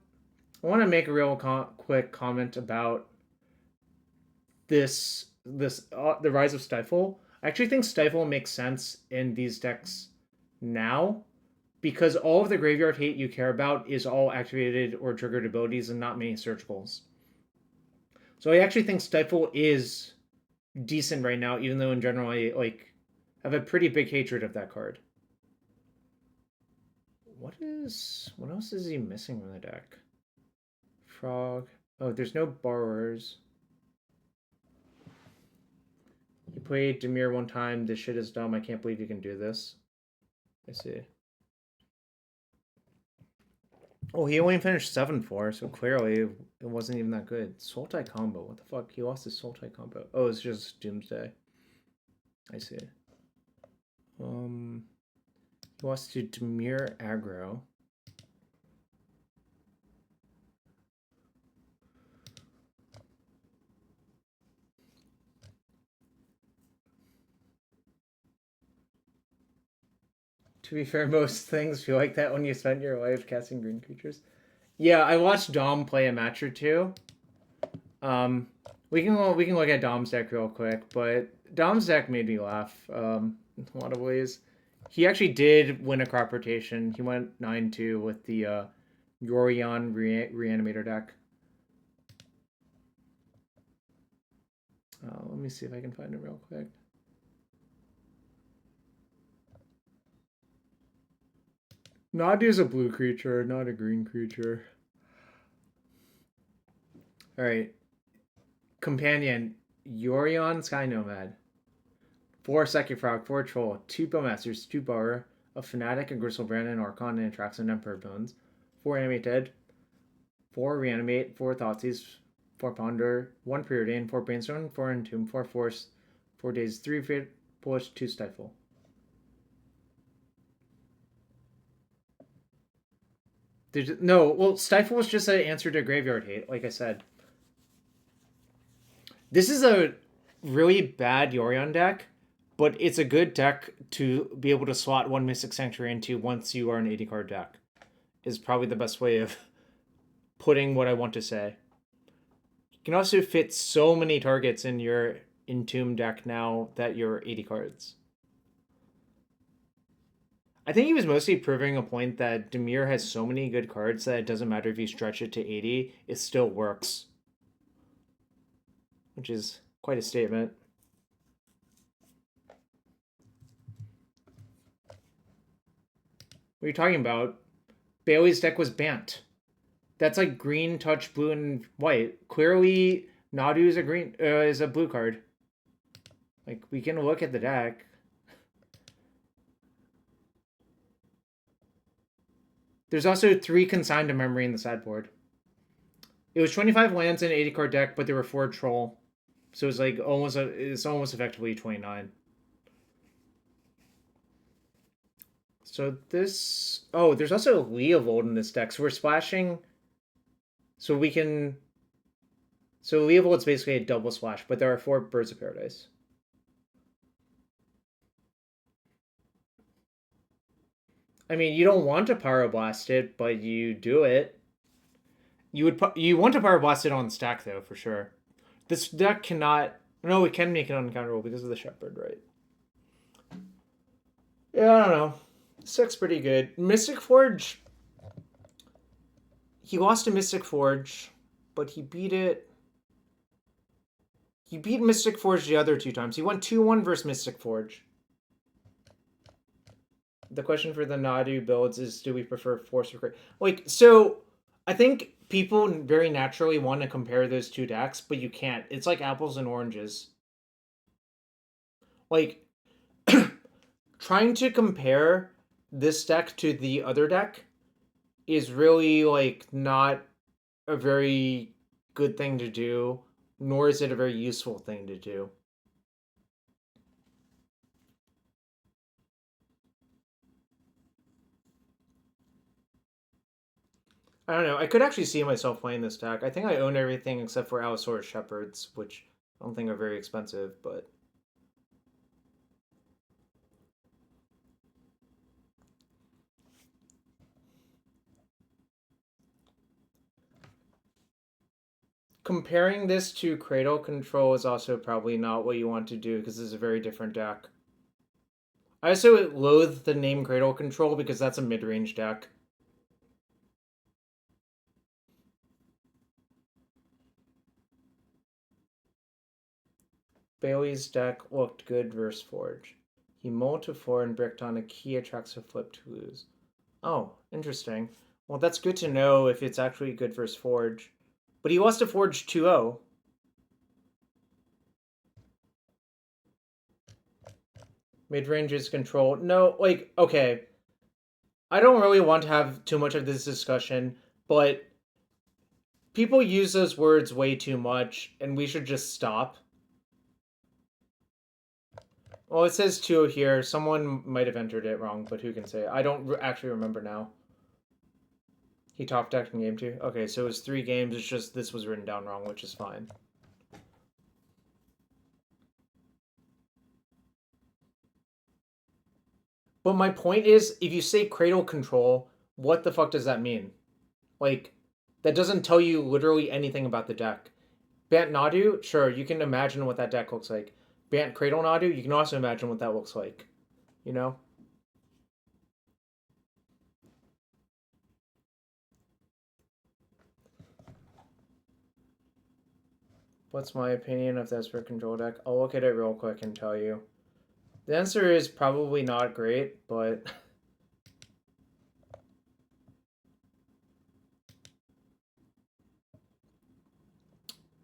I want to make a real quick comment about the rise of Stifle. I actually think Stifle makes sense in these decks now, because all of the graveyard hate you care about is all activated or triggered abilities and not many surgicals. So I actually think Stifle is decent right now, even though in general I have a pretty big hatred of that card. What else is he missing from the deck? Frog. Oh, there's no borrowers. He played Dimir one time. This shit is dumb. I can't believe you can do this. I see. Oh, he only finished 7-4, so clearly it wasn't even that good. Sultai combo. What the fuck? He lost his Sultai combo. Oh, it's just Doomsday. I see. He lost to Dimir aggro. To be fair, most things feel like that when you spend your life casting green creatures. Yeah, I watched Dom play a match or two. We can look at Dom's deck real quick, but Dom's deck made me laugh in a lot of ways. He actually did win a crop rotation. He went 9-2 with the Yorion Reanimator deck. Let me see if I can find it real quick. Nadu's a blue creature, not a green creature. Alright. Companion, Yorion Sky Nomad. 4 Psychic Frog, 4 Troll, 2 Bowmasters, 2 Borrower, a Fanatic, a Gristlebrand, an Archon, and Atraxon, Emperor Bones. 4 Animate Dead, 4 Reanimate, 4 Thoughtseize, 4 Ponder, 1 Preordain, 4 Brainstorm, 4 Entomb, 4 Force, 4 Days, 3 Push, 2 Stifle. No, well, Stifle was just an answer to Graveyard Hate, like I said. This is a really bad Yorion deck, but it's a good deck to be able to slot one Mystic Sanctuary into once you are an 80 card deck, is probably the best way of putting what I want to say. You can also fit so many targets in your Entomb deck now that you're 80 cards. I think he was mostly proving a point that Dimir has so many good cards that it doesn't matter if you stretch it to 80, it still works. Which is quite a statement. What are you talking about? Bailey's deck was Bant. That's like green, touch, blue, and white. Clearly, Nadu is a blue card. Like, we can look at the deck. There's also 3 consigned to memory in the sideboard. It was 25 lands in an 80 card deck, but there were 4 troll. So it's like it's almost effectively 29. So this... Oh, there's also Leovold in this deck. So we're splashing... So we can... So Leovold's basically a double splash, but there are 4 Birds of Paradise. I mean, you don't want to Pyroblast it, but you do it. You want to Pyroblast it on stack, though, for sure. This deck cannot... No, it can make it uncounterable because of the Shepherd, right? Yeah, I don't know. This deck's pretty good. Mystic Forge... He lost to Mystic Forge, but he beat it... He beat Mystic Forge the other 2 times. He won 2-1 versus Mystic Forge. The question for the Nadu builds is, do we prefer Force or Crit? Like, so, I think people very naturally want to compare those 2 decks, but you can't. It's like apples and oranges. Like, trying to compare this deck to the other deck is really, like, not a very good thing to do, nor is it a very useful thing to do. I don't know. I could actually see myself playing this deck. I think I own everything except for Allosaurus Shepherds, which I don't think are very expensive, but... Comparing this to Cradle Control is also probably not what you want to do, because this is a very different deck. I also loathe the name Cradle Control because that's a mid-range deck. Bailey's deck looked good versus Forge. He mulled to 4 and bricked on a key attracts a flip to lose. Oh, interesting. Well, that's good to know if it's actually good versus Forge. But he lost to Forge 2-0. Mid-range is control. No, like, okay. I don't really want to have too much of this discussion, but people use those words way too much, and we should just stop. Well, it says 2 here. Someone might have entered it wrong, but who can say? I don't actually remember now. He top decked in game 2? Okay, so it was 3 games. It's just this was written down wrong, which is fine. But my point is, if you say Cradle Control, what the fuck does that mean? Like, that doesn't tell you literally anything about the deck. Bant Nadu, sure, you can imagine what that deck looks like. Bant Cradle Nadu, you can also imagine what that looks like. You know? What's my opinion of Desperate Control deck? I'll look at it real quick and tell you. The answer is probably not great, but...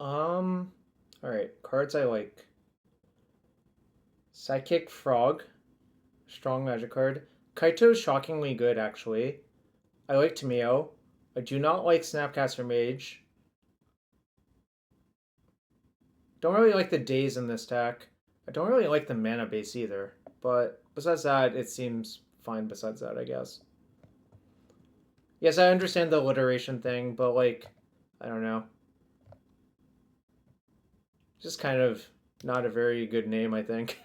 Alright, cards I like. Psychic Frog. Strong magic card. Kaito's shockingly good, actually. I like Tameo. I do not like Snapcaster Mage. Don't really like the Days in this deck. I don't really like the mana base either. But besides that, it seems fine besides that, I guess. Yes, I understand the alliteration thing, but like, I don't know. Just kind of not a very good name, I think.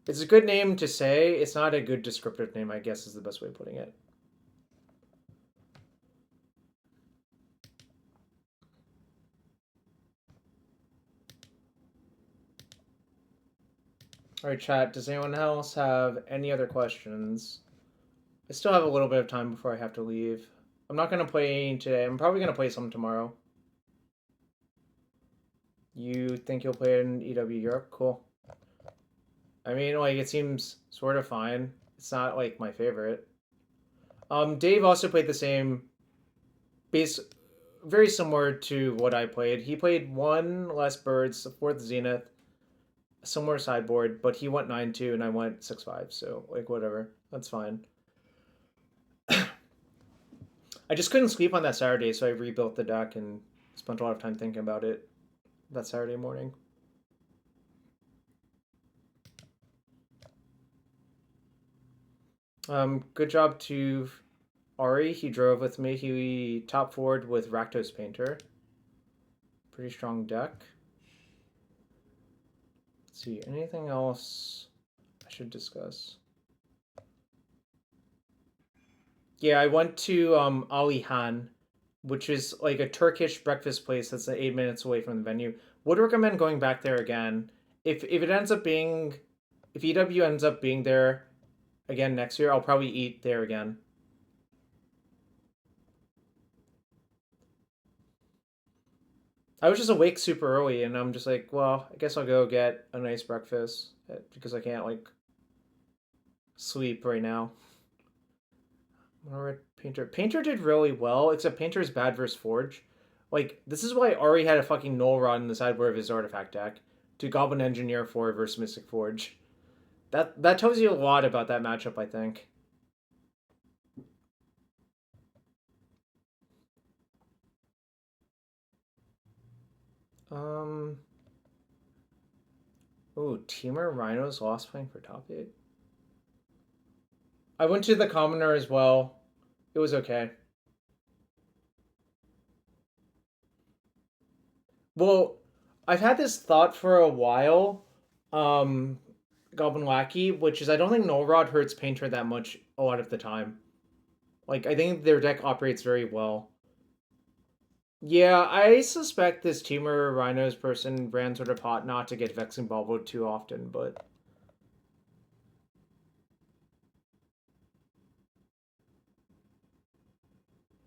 It's a good name to say. It's not a good descriptive name, I guess is the best way of putting it. All right, chat. Does anyone else have any other questions? I still have a little bit of time before I have to leave. I'm not going to play today. I'm probably going to play some tomorrow. You think you'll play in EW Europe? Cool. I mean, like, it seems sort of fine. It's not, like, my favorite. Dave also played the same base, very similar to what I played. He played one less birds, fourth zenith, similar sideboard, but he went 9-2 and I went 6-5, so, like, whatever. That's fine. I just couldn't sleep on that Saturday, so I rebuilt the deck and spent a lot of time thinking about it that Saturday morning. Good job to Ari. He drove with me. He top forward with Rakdos Painter. Pretty strong deck. Let's see, anything else I should discuss? Yeah, I went to Alihan, which is like a Turkish breakfast place that's 8 minutes away from the venue. Would recommend going back there again. If it ends up being, if EW ends up being there again next year, I'll probably eat there again. I was just awake super early, and I'm just like, well, I guess I'll go get a nice breakfast because I can't like sleep right now. Alright, Painter. Painter did really well, except Painter's bad versus Forge. Like, this is why Ari had a fucking null rod in the sideboard of his artifact deck to Goblin Engineer 4 versus Mystic Forge. That tells you a lot about that matchup, I think. Oh, Teamer Rhinos lost playing for top 8. I went to the Commoner as well. It was okay. Well, I've had this thought for a while, um, Goblin Lackey, which is I don't think Null Rod hurts Painter that much a lot of the time. Like, I think their deck operates very well. Yeah, I suspect this Teamer Rhinos person ran sort of hot not to get Vexing Bobbled too often, but...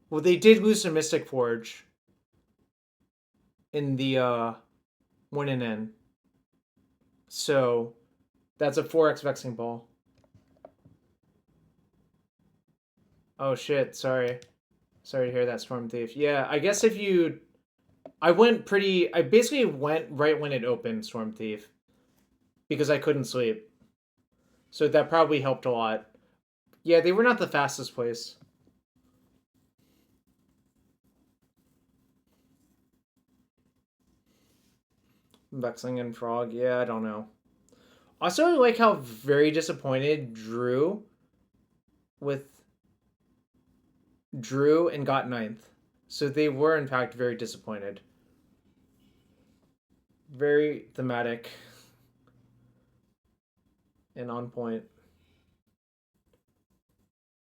Well, they did lose to Mystic Forge in the win and in. So, that's a 4x Vexing Ball. Oh shit, sorry. Sorry to hear that, Storm Thief. Yeah, I guess if you... I basically went right when it opened, Storm Thief. Because I couldn't sleep. So that probably helped a lot. Yeah, they were not the fastest place. Vexing and Frog, yeah, I don't know. Also, I like how very disappointed Drew and got 9th. So they were, in fact, very disappointed. Very thematic. And on point.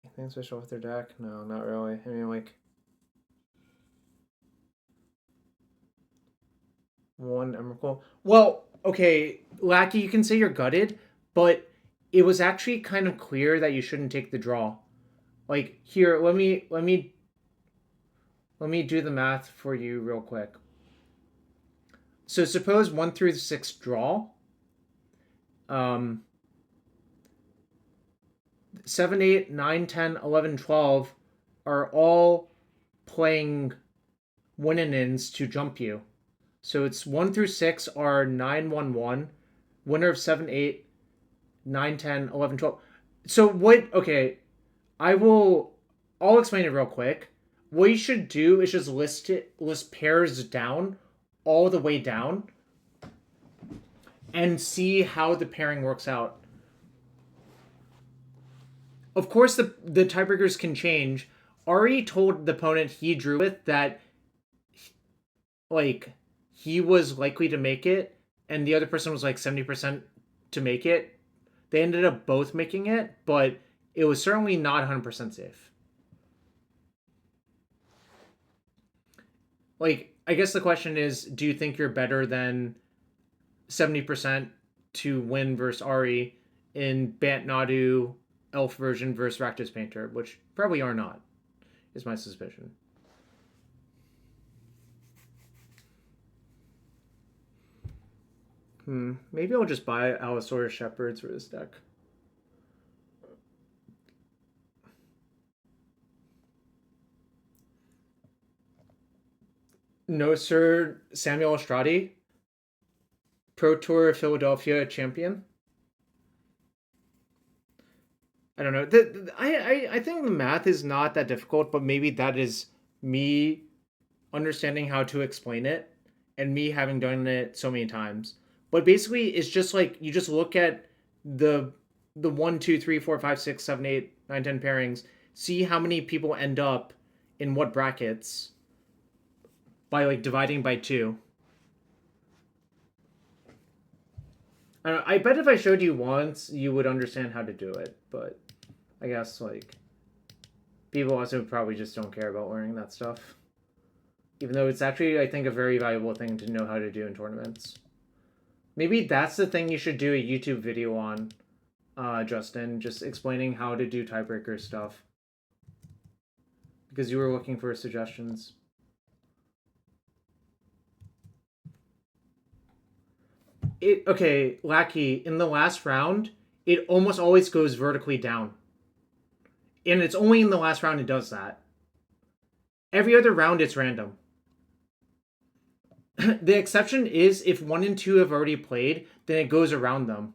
Anything special with their deck? No, not really. I mean, like... One Emrakul. Well, okay, Lackey, you can say you're gutted, but it was actually kind of clear that you shouldn't take the draw. Like, here, let me do the math for you real quick. So suppose 1 through 6 draw. 7, 8, 9, 10, 11, 12 are all playing win and ins to jump you. So it's 1 through 6 are 9, 1, 1. Winner of 7, 8, 9, 10, 11, 12. So what, okay, I'll explain it real quick. What you should do is just list pairs down, all the way down, and see how the pairing works out. Of course, the tiebreakers can change. Ari told the opponent he drew with that, like, he was likely to make it, and the other person was like 70% to make it. They ended up both making it, but it was certainly not 100% safe. Like, I guess the question is, do you think you're better than 70% to win versus Ari in Bant Nadu Elf version versus Rakdos Painter, which probably are not, is my suspicion. Maybe I'll just buy Allosaurus Shepherds for this deck. No, Sir Samuel Estradi, Pro Tour Philadelphia champion. I don't know. I think the math is not that difficult, but maybe that is me understanding how to explain it and me having done it so many times. But basically, it's just like you just look at the 1, 2, 3, 4, 5, 6, 7, 8, 9, 10 pairings, see how many people end up in what brackets by like dividing by 2. I bet if I showed you once, you would understand how to do it, but I guess like people also probably just don't care about learning that stuff. Even though it's actually, I think, a very valuable thing to know how to do in tournaments. Maybe that's the thing you should do a YouTube video on, Justin, just explaining how to do tiebreaker stuff. Because you were looking for suggestions. Okay, Lackey, in the last round, it almost always goes vertically down. And it's only in the last round it does that. Every other round, it's random. The exception is if 1 and 2 have already played, then it goes around them.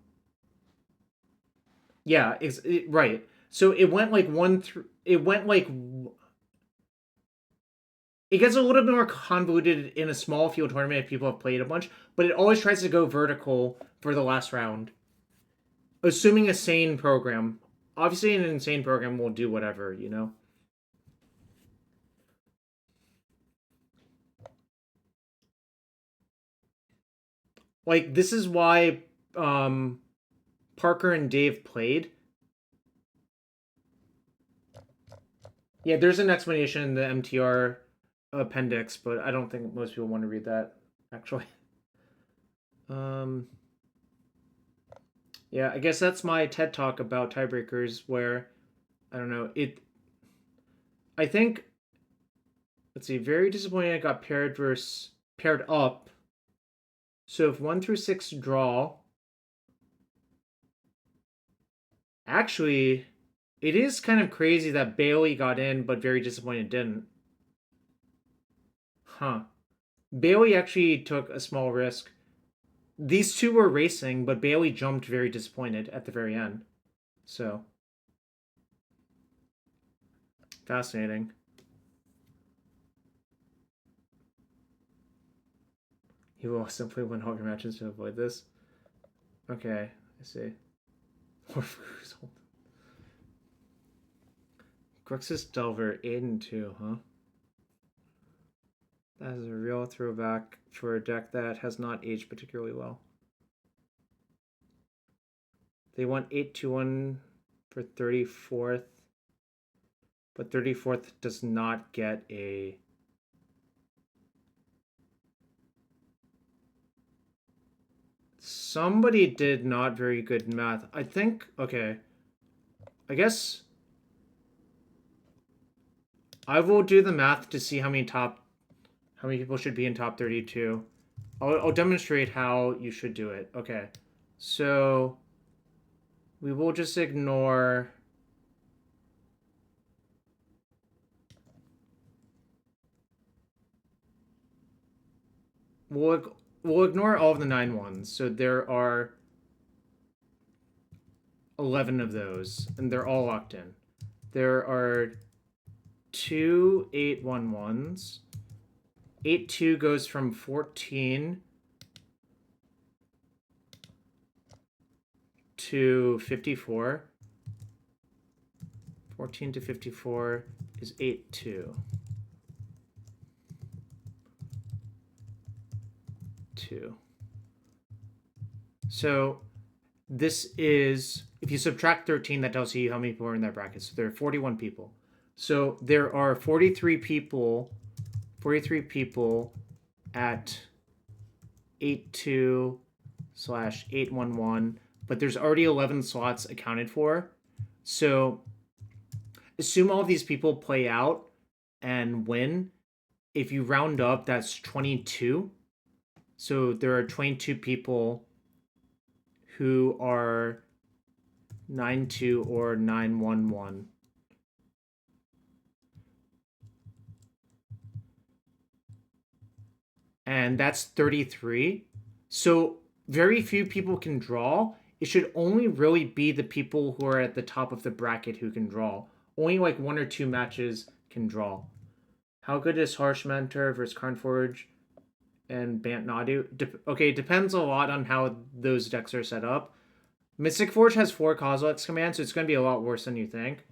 Yeah, right. So it went like 1 through... It went like... It gets a little bit more convoluted in a small field tournament if people have played a bunch, but it always tries to go vertical for the last round. Assuming a sane program. Obviously, an insane program will do whatever, you know? Like, this is why Parker and Dave played. Yeah, there's an explanation in the MTR appendix, but I don't think most people want to read that, actually. Yeah, I guess that's my TED Talk about tiebreakers, where, I don't know, I think, let's see, very disappointing I got paired up. So if 1 through 6 draw, actually, it is kind of crazy that Bailey got in, but very disappointed didn't. Huh. Bailey actually took a small risk. These two were racing, but Bailey jumped very disappointed at the very end. So, fascinating. You will simply win all your matches to avoid this. Okay, I see. Grixis Delver 8 and 2, huh? That is a real throwback for a deck that has not aged particularly well. They went 8-1 for 34th, but 34th does not get a... Somebody did not very good math. I think, okay, I guess I will do the math to see how many people should be in top 32. I'll demonstrate how you should do it. Okay, so we will just ignore... We'll ignore all of the 9 ones. So there are 11 of those, and they're all locked in. There are 2 8-1-1s. 8-2 goes from 14 to 54. 14 to 54 is 8-2. 2. So This is, if you subtract 13, that tells you how many people are in that bracket. So there are 41 people. So there are 43 people at 82/811, but there's already 11 slots accounted for. So assume all of these people play out and win. If you round up, that's 22. So there are 22 people who are 9-2 or 9-1-1. And that's 33. So very few people can draw. It should only really be the people who are at the top of the bracket who can draw. Only like 1 or 2 matches can draw. How good is Harsh Mentor versus Carnforge and Bant Nadu? Okay, it depends a lot on how those decks are set up. Mystic Forge has 4 Kozilek's commands, so it's going to be a lot worse than you think.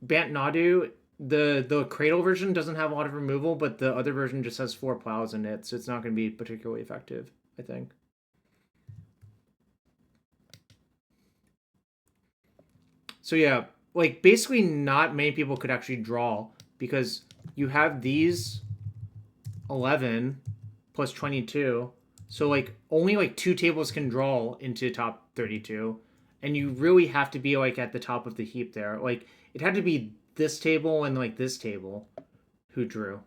Bant Nadu, the Cradle version doesn't have a lot of removal, but the other version just has 4 plows in it, so it's not going to be particularly effective, I think. So yeah, like basically not many people could actually draw because you have these 11 plus 22. So like only like 2 tables can draw into top 32, and you really have to be like at the top of the heap there. Like it had to be this table and like this table who drew.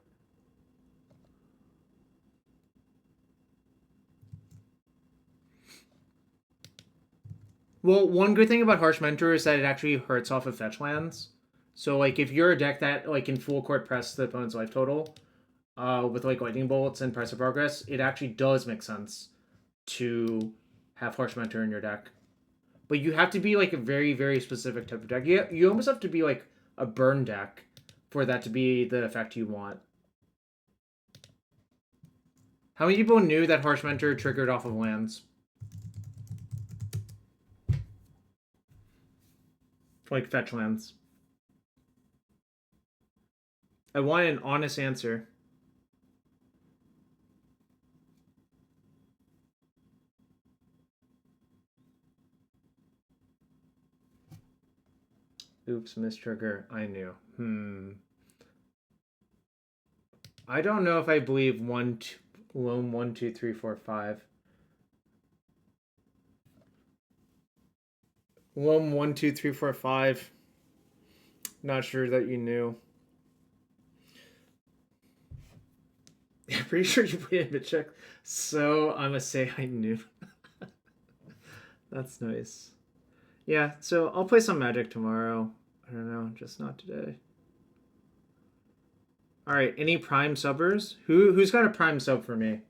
Well, one good thing about Harsh Mentor is that it actually hurts off of fetch lands. So like if you're a deck that like in full court press the opponent's life total, with like lightning bolts and price of progress, it actually does make sense to have Harsh Mentor in your deck. But you have to be like a very, very specific type of deck. You almost have to be like a burn deck for that to be the effect you want. How many people knew that Harsh Mentor triggered off of lands? Like fetch lands. I want an honest answer. Oops, mistrigger. I knew. I don't know if I believe loam 1, 2, 3, 4, 5. Loam 1, 2, 3, 4, 5. Not sure that you knew. I'm pretty sure you played a bit check, so I'm gonna say I knew. That's nice. Yeah, so I'll play some Magic tomorrow. I don't know, just not today. All right, any prime subbers? Who's got a prime sub for me?